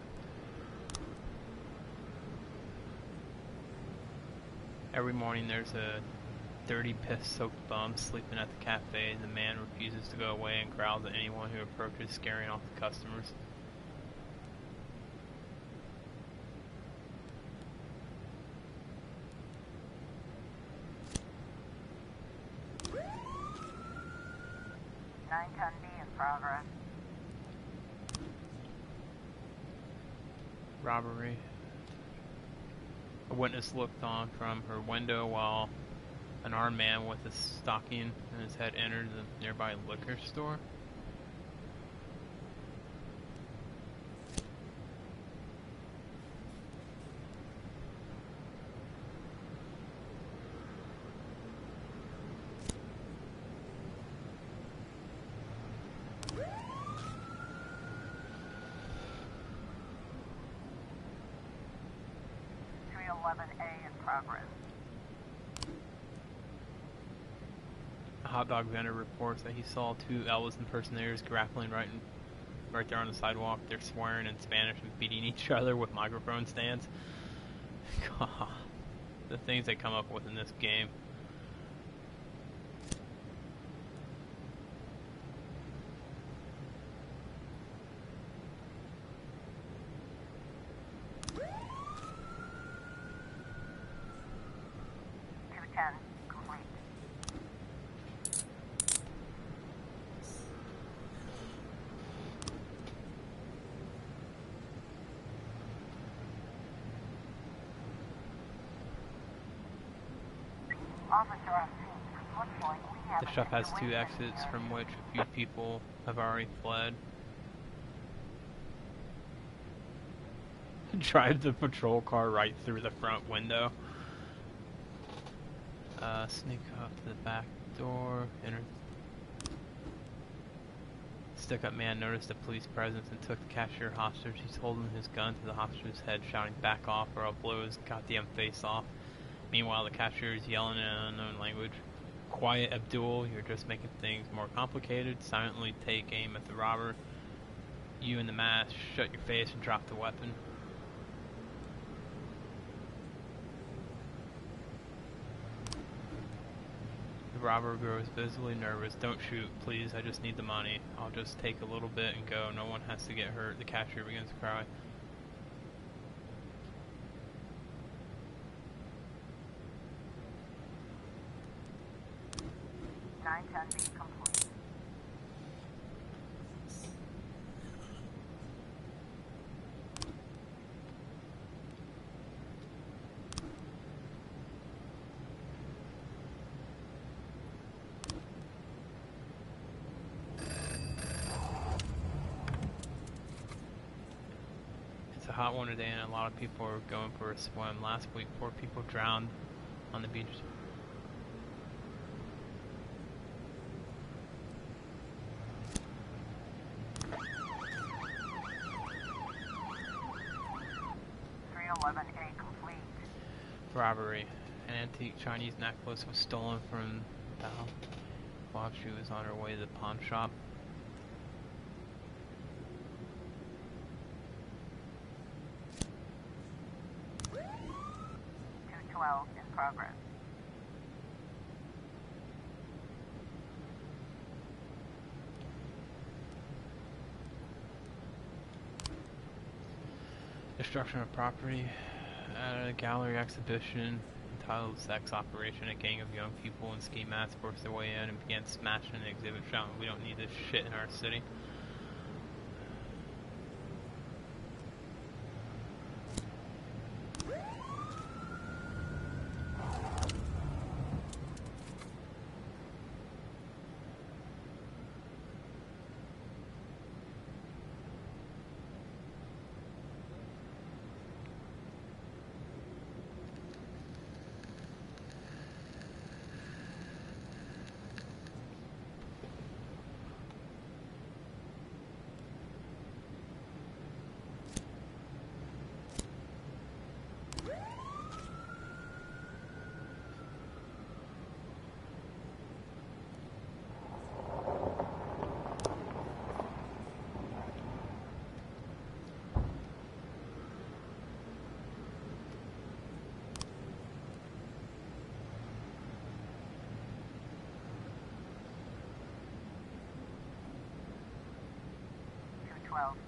Every morning there's a dirty, piss-soaked bum sleeping at the cafe. The man refuses to go away and growls at anyone who approaches, scaring off the customers. in progress. Robbery. A witness looked on from her window while an armed man with a stocking in his head entered the nearby liquor store. in progress. A hot dog vendor reports that he saw two Elvis impersonators grappling right there on the sidewalk. They're swearing in Spanish and beating each other with microphone stands. God, the things they come up with in this game. Complete. Officer on scene. Looks like we have The shop has two exits from which a few people have already fled. Drive the patrol car right through the front window. Sneak up to the back door. Enter. Stuck-up man noticed the police presence and took the cashier hostage. He's holding his gun to the hostage's head, shouting, "Back off or I'll blow his goddamn face off." Meanwhile, the cashier is yelling in an unknown language. "Quiet, Abdul. You're just making things more complicated. Silently take aim at the robber. You in the mask, shut your face and drop the weapon." The robber grows visibly nervous. "Don't shoot, please. I just need the money. I'll just take a little bit and go. No one has to get hurt." The cashier begins to cry. Complete. It's a hot one today and a lot of people are going for a swim. Last week, 4 people drowned on the beach 11A complete. Robbery. An antique Chinese necklace was stolen from Bao while she was on her way to the pawn shop. $212 in progress. Destruction of property at a gallery exhibition entitled Sex Operation. A gang of young people in ski masks forced their way in and began smashing the exhibit, shouting, "We don't need this shit in our city."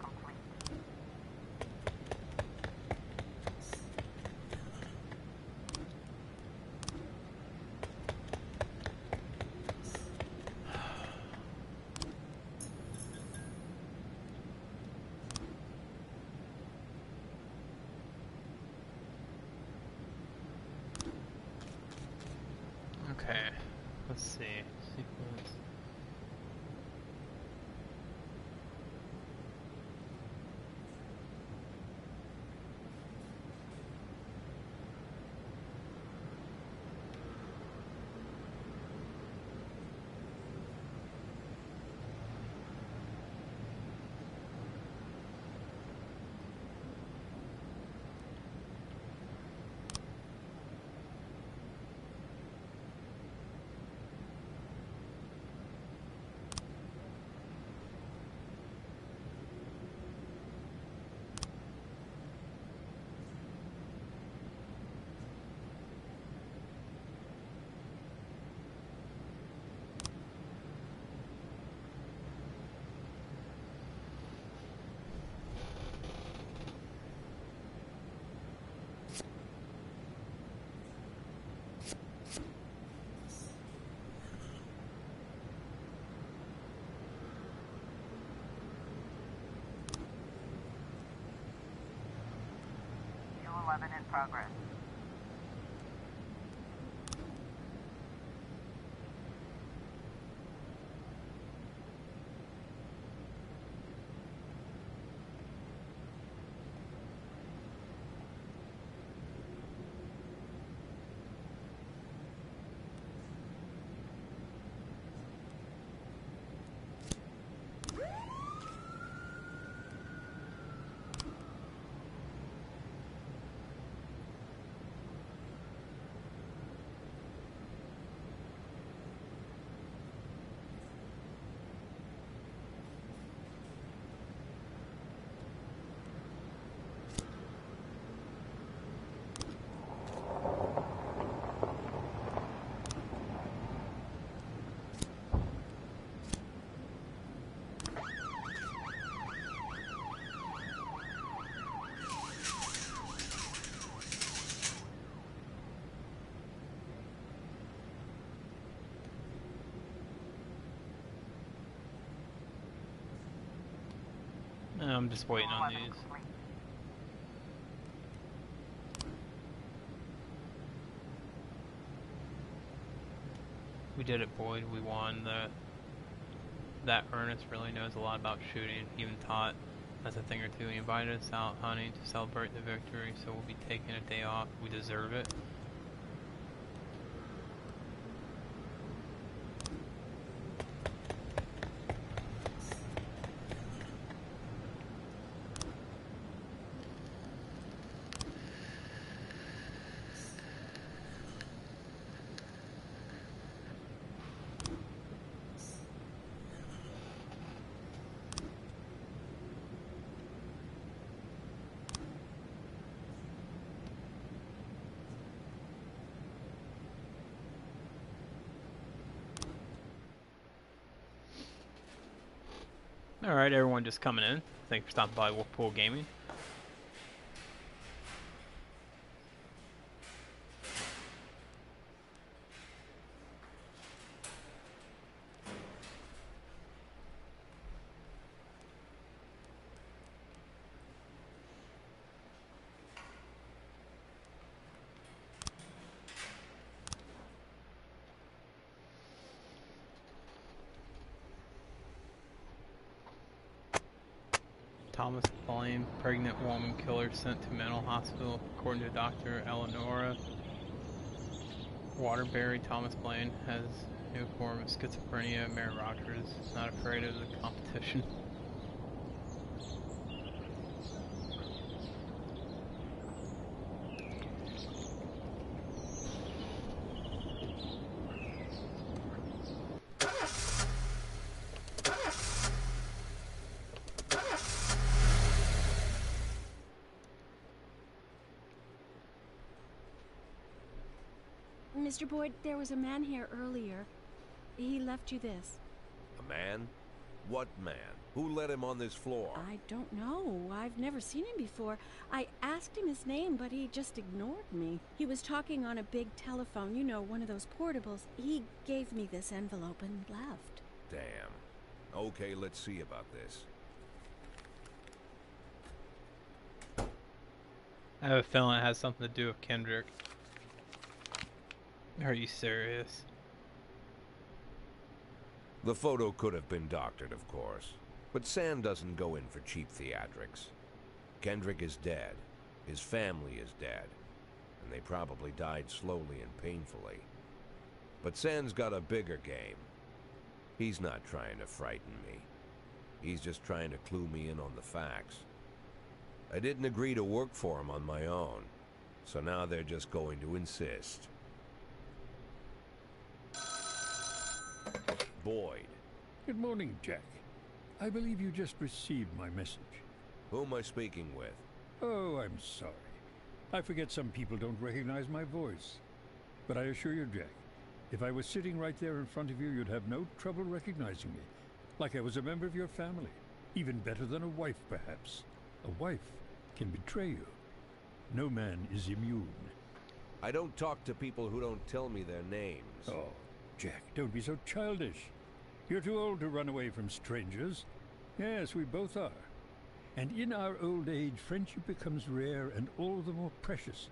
Complete. Okay, let's see. Sequence. U11 in progress. I'm just waiting on these. We did it, Boyd. We won. That Ernest really knows a lot about shooting. He even taught us a thing or two. He invited us out hunting to celebrate the victory, so we'll be taking a day off. We deserve it. Alright, everyone just coming in. Thanks for stopping by Wolfpool Gaming. Thomas Blaine, pregnant woman killer sent to mental hospital, according to Dr. Eleonora Waterbury. Thomas Blaine has new form of schizophrenia. Mary Rogers is not afraid of the competition. Mr. Boyd, there was a man here earlier. He left you this. A man? What man? Who let him on this floor? I don't know. I've never seen him before. I asked him his name, but he just ignored me. He was talking on a big telephone, you know, one of those portables. He gave me this envelope and left. Damn. Okay, let's see about this. I have a feeling it has something to do with Kendrick. Are you serious? The photo could have been doctored, of course. But Sand doesn't go in for cheap theatrics. Kendrick is dead. His family is dead. And they probably died slowly and painfully. But Sand's got a bigger game. He's not trying to frighten me. He's just trying to clue me in on the facts. I didn't agree to work for him on my own. So now they're just going to insist. Boyd. Good morning, Jack. I believe you just received my message. Who am I speaking with? Oh, I'm sorry. I forget some people don't recognize my voice. But I assure you, Jack, if I was sitting right there in front of you, you'd have no trouble recognizing me. Like I was a member of your family. Even better than a wife, perhaps. A wife can betray you. No man is immune. I don't talk to people who don't tell me their names. Oh, Jack, don't be so childish. You're too old to run away from strangers. Yes, we both are. And in our old age, friendship becomes rare and all the more precious.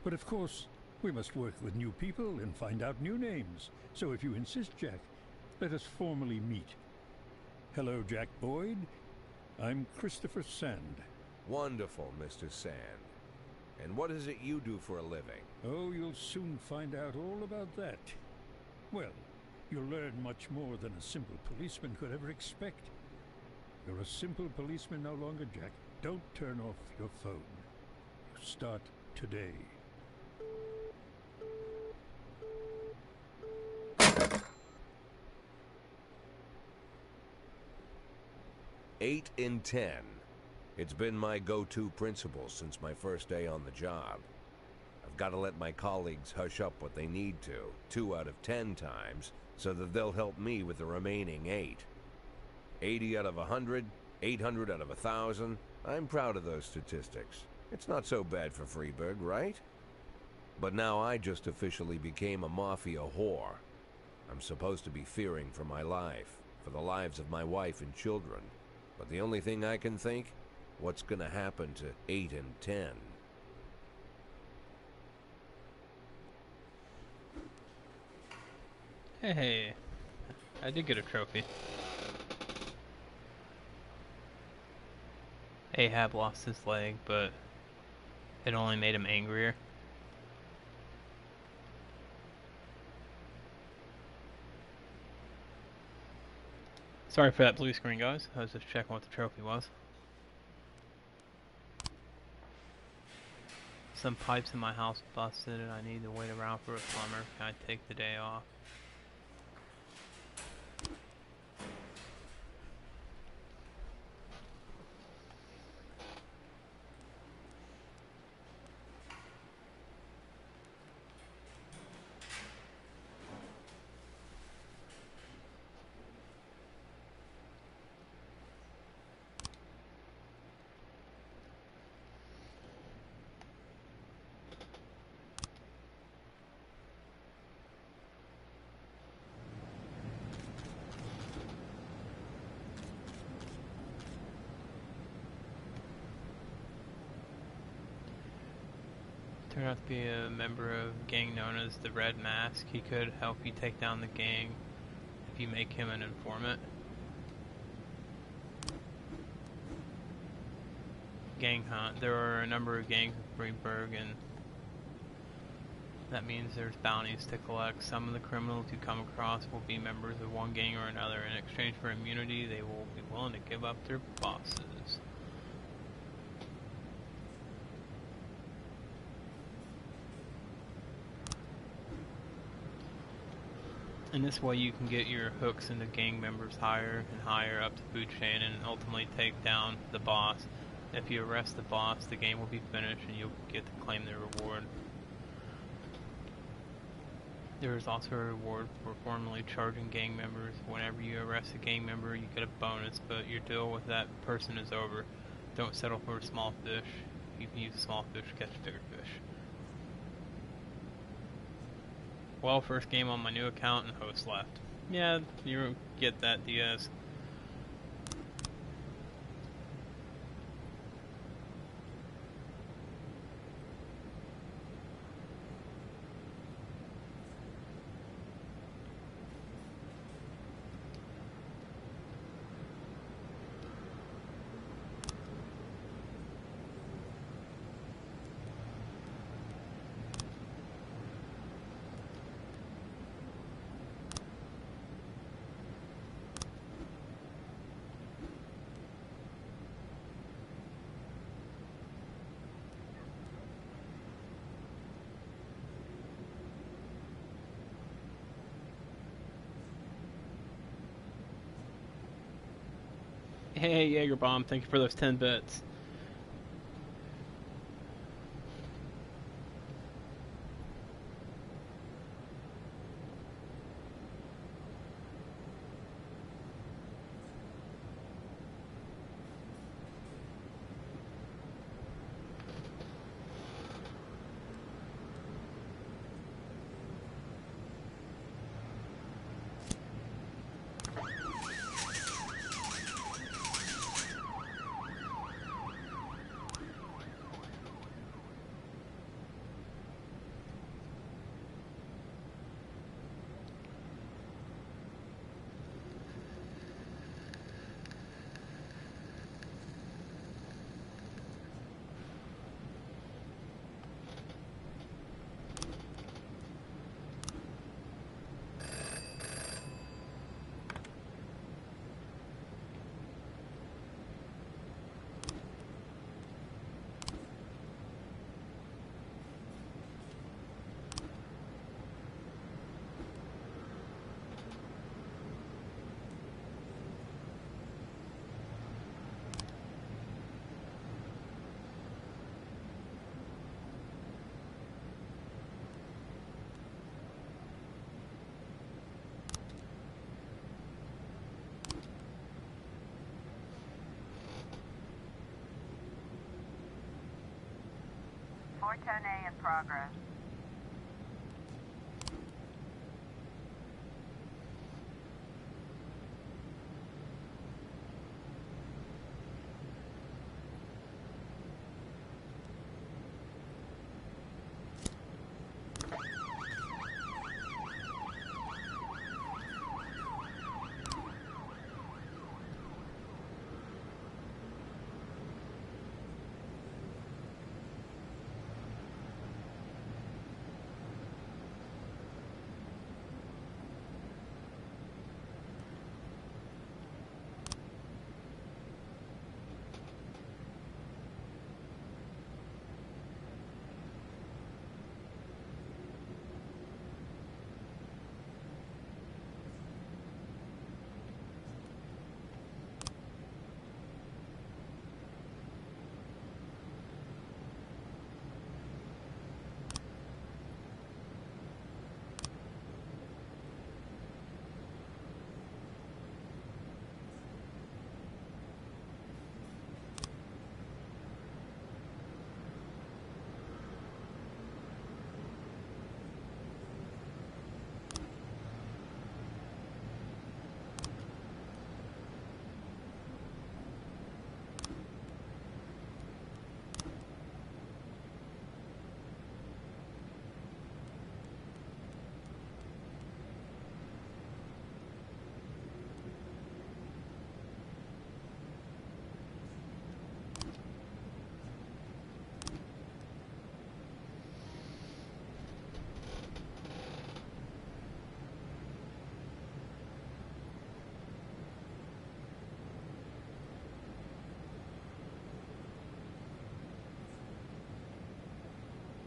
But of course, we must work with new people and find out new names. So if you insist, Jack, let us formally meet. Hello, Jack Boyd. I'm Christopher Sand. Wonderful, Mr. Sand. And what is it you do for a living? Oh, you'll soon find out all about that. Well, you'll learn much more than a simple policeman could ever expect. You're a simple policeman no longer, Jack. Don't turn off your phone. You start today. Eight in 10. It's been my go-to principle since my first day on the job. I've got to let my colleagues hush up what they need to, 2 out of 10 times, so that they'll help me with the remaining 8. 80 out of 100, 800 out of 1,000. I'm proud of those statistics. It's not so bad for Freeburg, right? But now I just officially became a mafia whore. I'm supposed to be fearing for my life, for the lives of my wife and children. But the only thing I can think, what's gonna happen to 8 and 10? Hey, I did get a trophy. Ahab lost his leg, but it only made him angrier. Sorry for that blue screen, guys. I was just checking what the trophy was. Some pipes in my house busted and I need to wait around for a plumber. Can I take the day off? Turned out to be a member of a gang known as the Red Mask. He could help you take down the gang if you make him an informant. Gang hunt. There are a number of gangs in Greenberg, and that means there's bounties to collect. Some of the criminals you come across will be members of one gang or another. In exchange for immunity, they will be willing to give up their bosses. In this way, you can get your hooks into gang members higher and higher up the food chain and ultimately take down the boss. If you arrest the boss, the game will be finished and you'll get to claim the reward. There is also a reward for formally charging gang members. Whenever you arrest a gang member, you get a bonus, but your deal with that person is over. Don't settle for a small fish. You can use a small fish to catch a bigger fish. Well, first game on my new account and host left. Yeah, you get that, Diaz. Hey, Jaeger Bomb, thank you for those 10 bits. A in progress.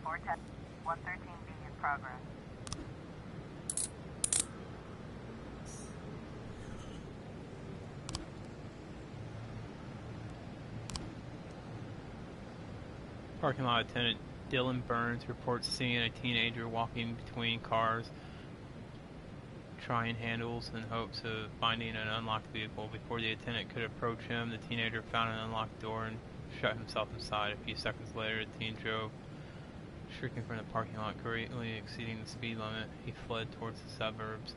410, 113B in progress. Parking lot attendant Dylan Burns reports seeing a teenager walking between cars, trying handles in hopes of finding an unlocked vehicle. Before the attendant could approach him, the teenager found an unlocked door and shut himself inside. A few seconds later, the teen drove, shrieking from the parking lot, greatly exceeding the speed limit. He fled towards the suburbs.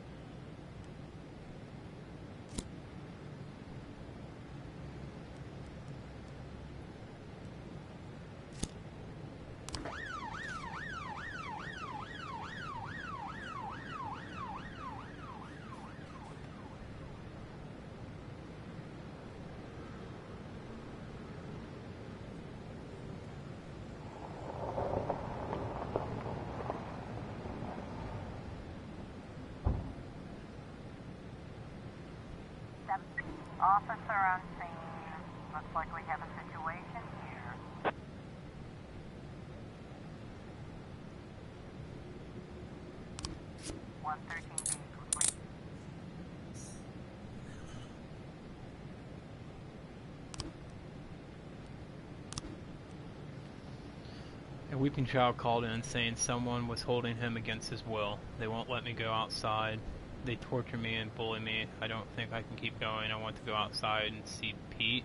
Officer on scene. Looks like we have a situation here. One 13B complete. A weeping child called in saying someone was holding him against his will. They won't let me go outside. They torture me and bully me. I don't think I can keep going. I want to go outside and see Pete.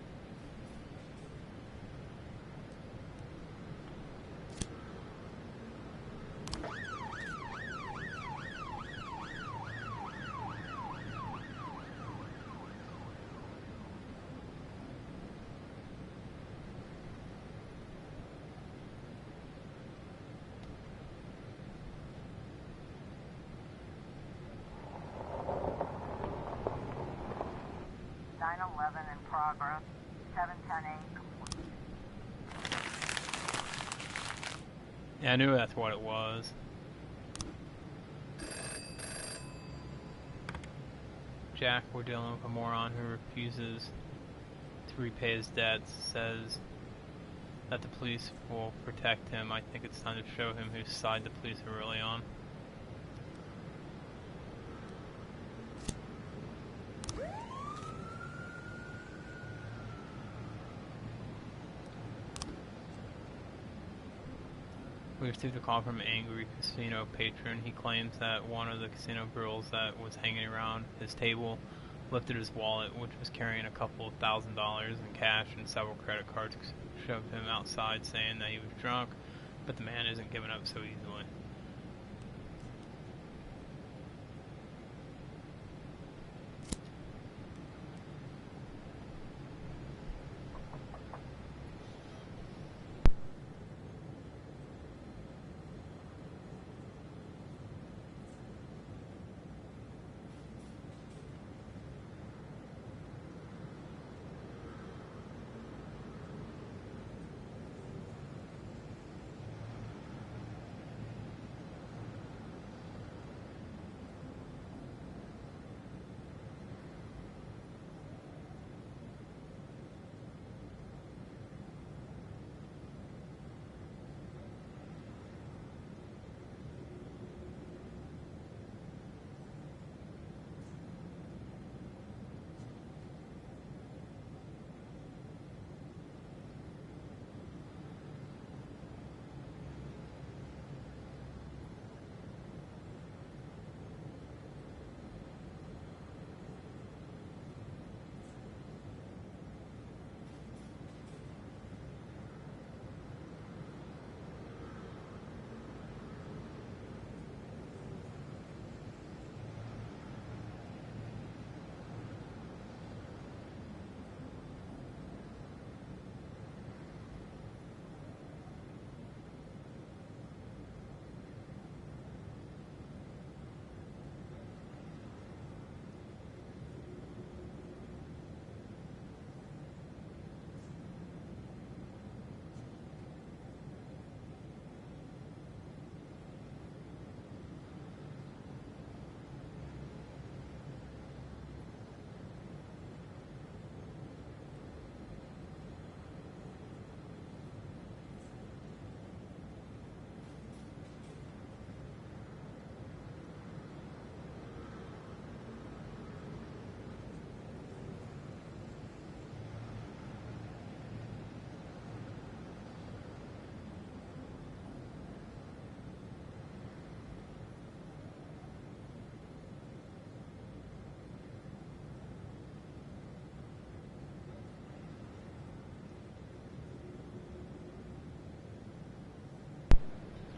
In progress. 710A complete. Yeah, I knew that's what it was. Jack, we're dealing with a moron who refuses to repay his debts, says that the police will protect him. I think it's time to show him whose side the police are really on. We received a call from an angry casino patron. He claims that one of the casino girls that was hanging around his table lifted his wallet, which was carrying a couple of $1,000s in cash and several credit cards, shoved him outside saying that he was drunk, but the man isn't giving up so easily.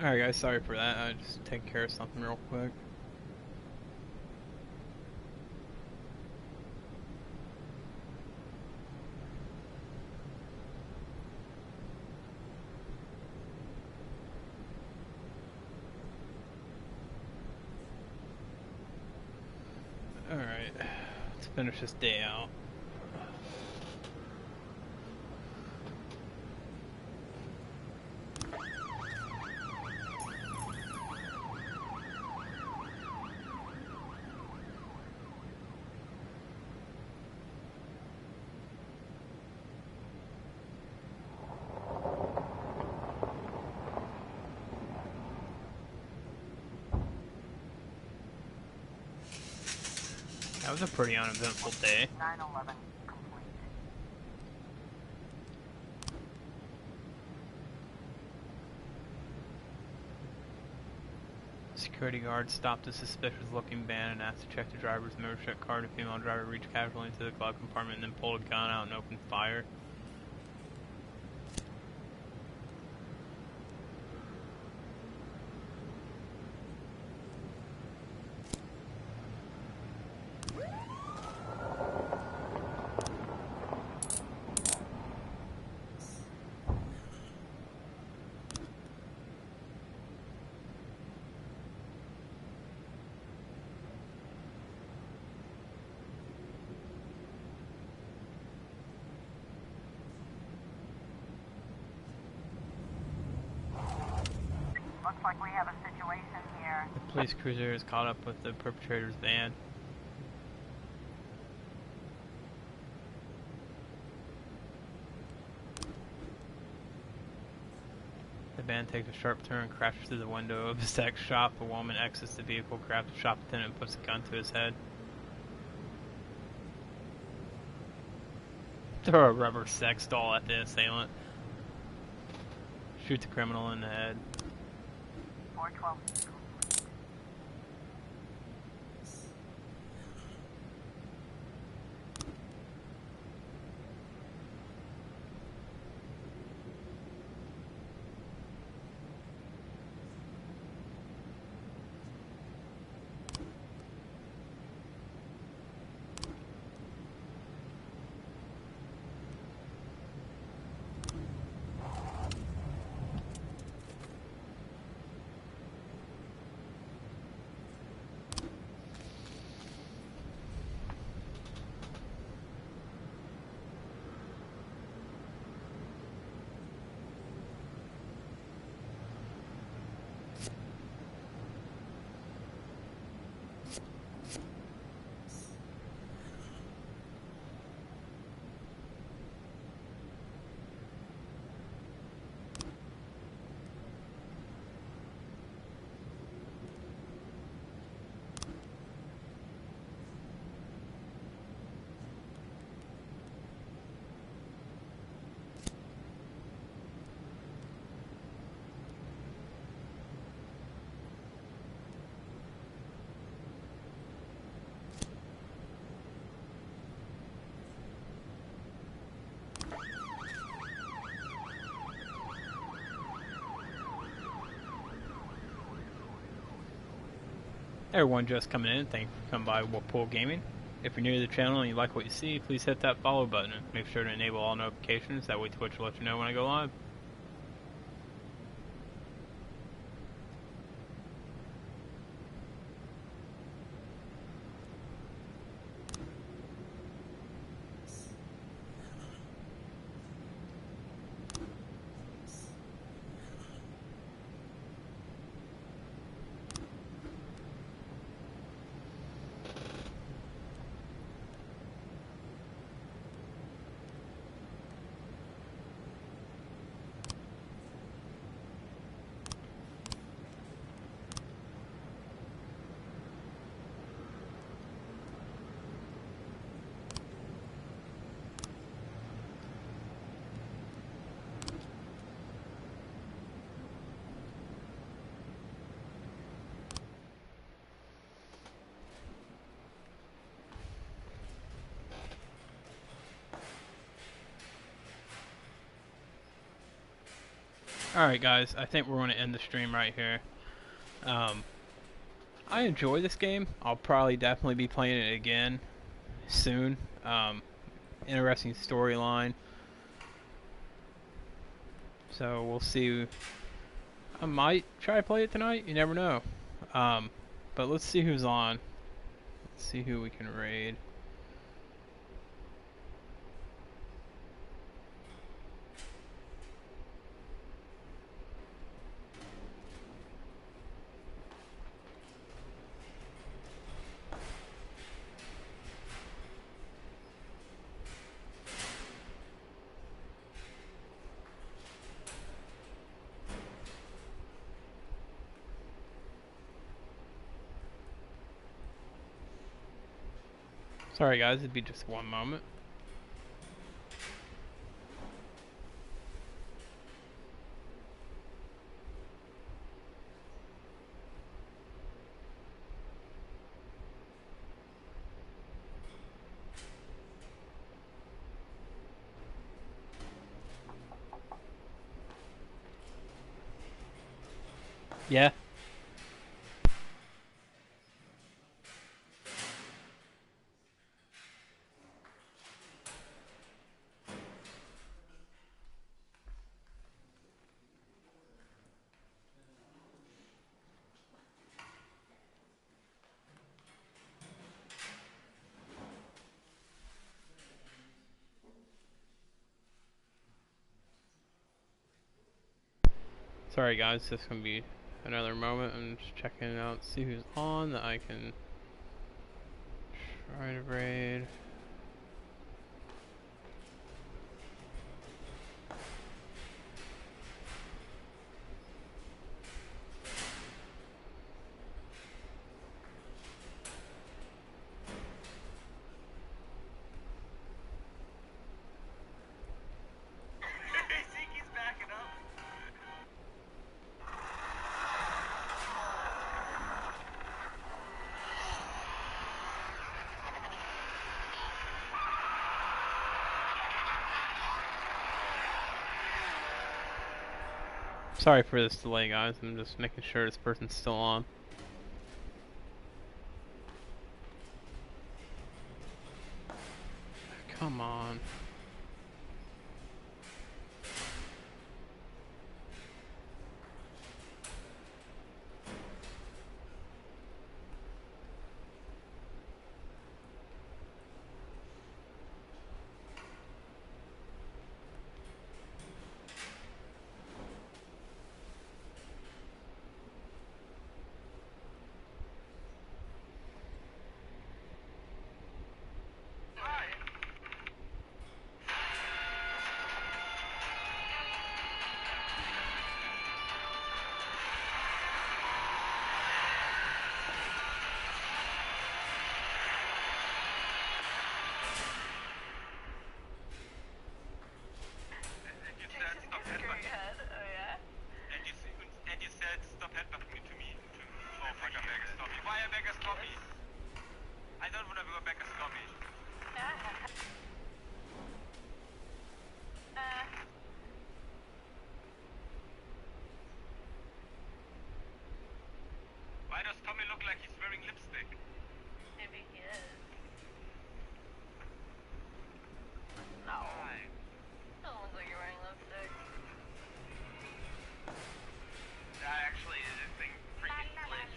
Alright guys, sorry for that. I just take care of something real quick. Alright, let's finish this day out. That was a pretty uneventful day. 911 complete. Security guard stopped a suspicious-looking van and asked to check the driver's motorcycle card. A female driver reached casually into the glove compartment and then pulled a gun out and opened fire. Looks like we have a situation here. The police cruiser is caught up with the perpetrator's van. The van takes a sharp turn and crashes through the window of a sex shop. A woman exits the vehicle, grabs the shop attendant, and puts a gun to his head. Throw a rubber sex doll at the assailant. Shoot the criminal in the head. 412. Hey everyone, just coming in. Thank you for coming by Whirlpool Gaming. If you're new to the channel and you like what you see, please hit that follow button and make sure to enable all notifications. That way Twitch will let you know when I go live. Alright guys, I think we're going to end the stream right here. I enjoy this game. I'll probably definitely be playing it again soon. Interesting storyline. So we'll see. I might try to play it tonight. You never know. But let's see who's on. Let's see who we can raid. Sorry guys, it'd be just one moment. Yeah. Sorry guys, this is gonna be another moment. I'm just checking it out, see who's on that I can try to raid. Sorry for this delay guys, I'm just making sure this person's still on. Come on. Why does Tommy look like he's wearing lipstick? Maybe he is. No. Doesn't look like you're wearing lipstick. Actually, this thing freaking flips.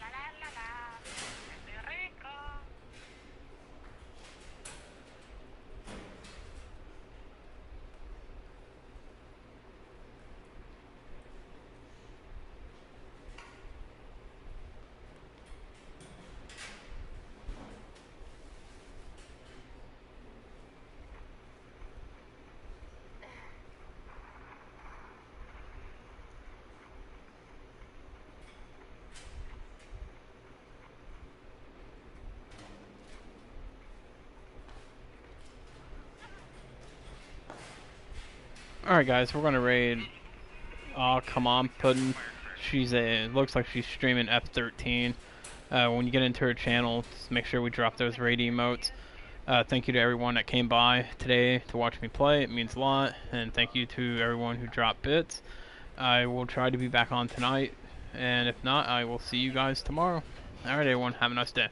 Alright guys, we're gonna raid. Oh come on, Puddin'. Looks like she's streaming F13. When you get into her channel, just make sure we drop those raid emotes. Thank you to everyone that came by today to watch me play. It means a lot. And thank you to everyone who dropped bits. I will try to be back on tonight, and if not, I will see you guys tomorrow. Alright everyone, have a nice day.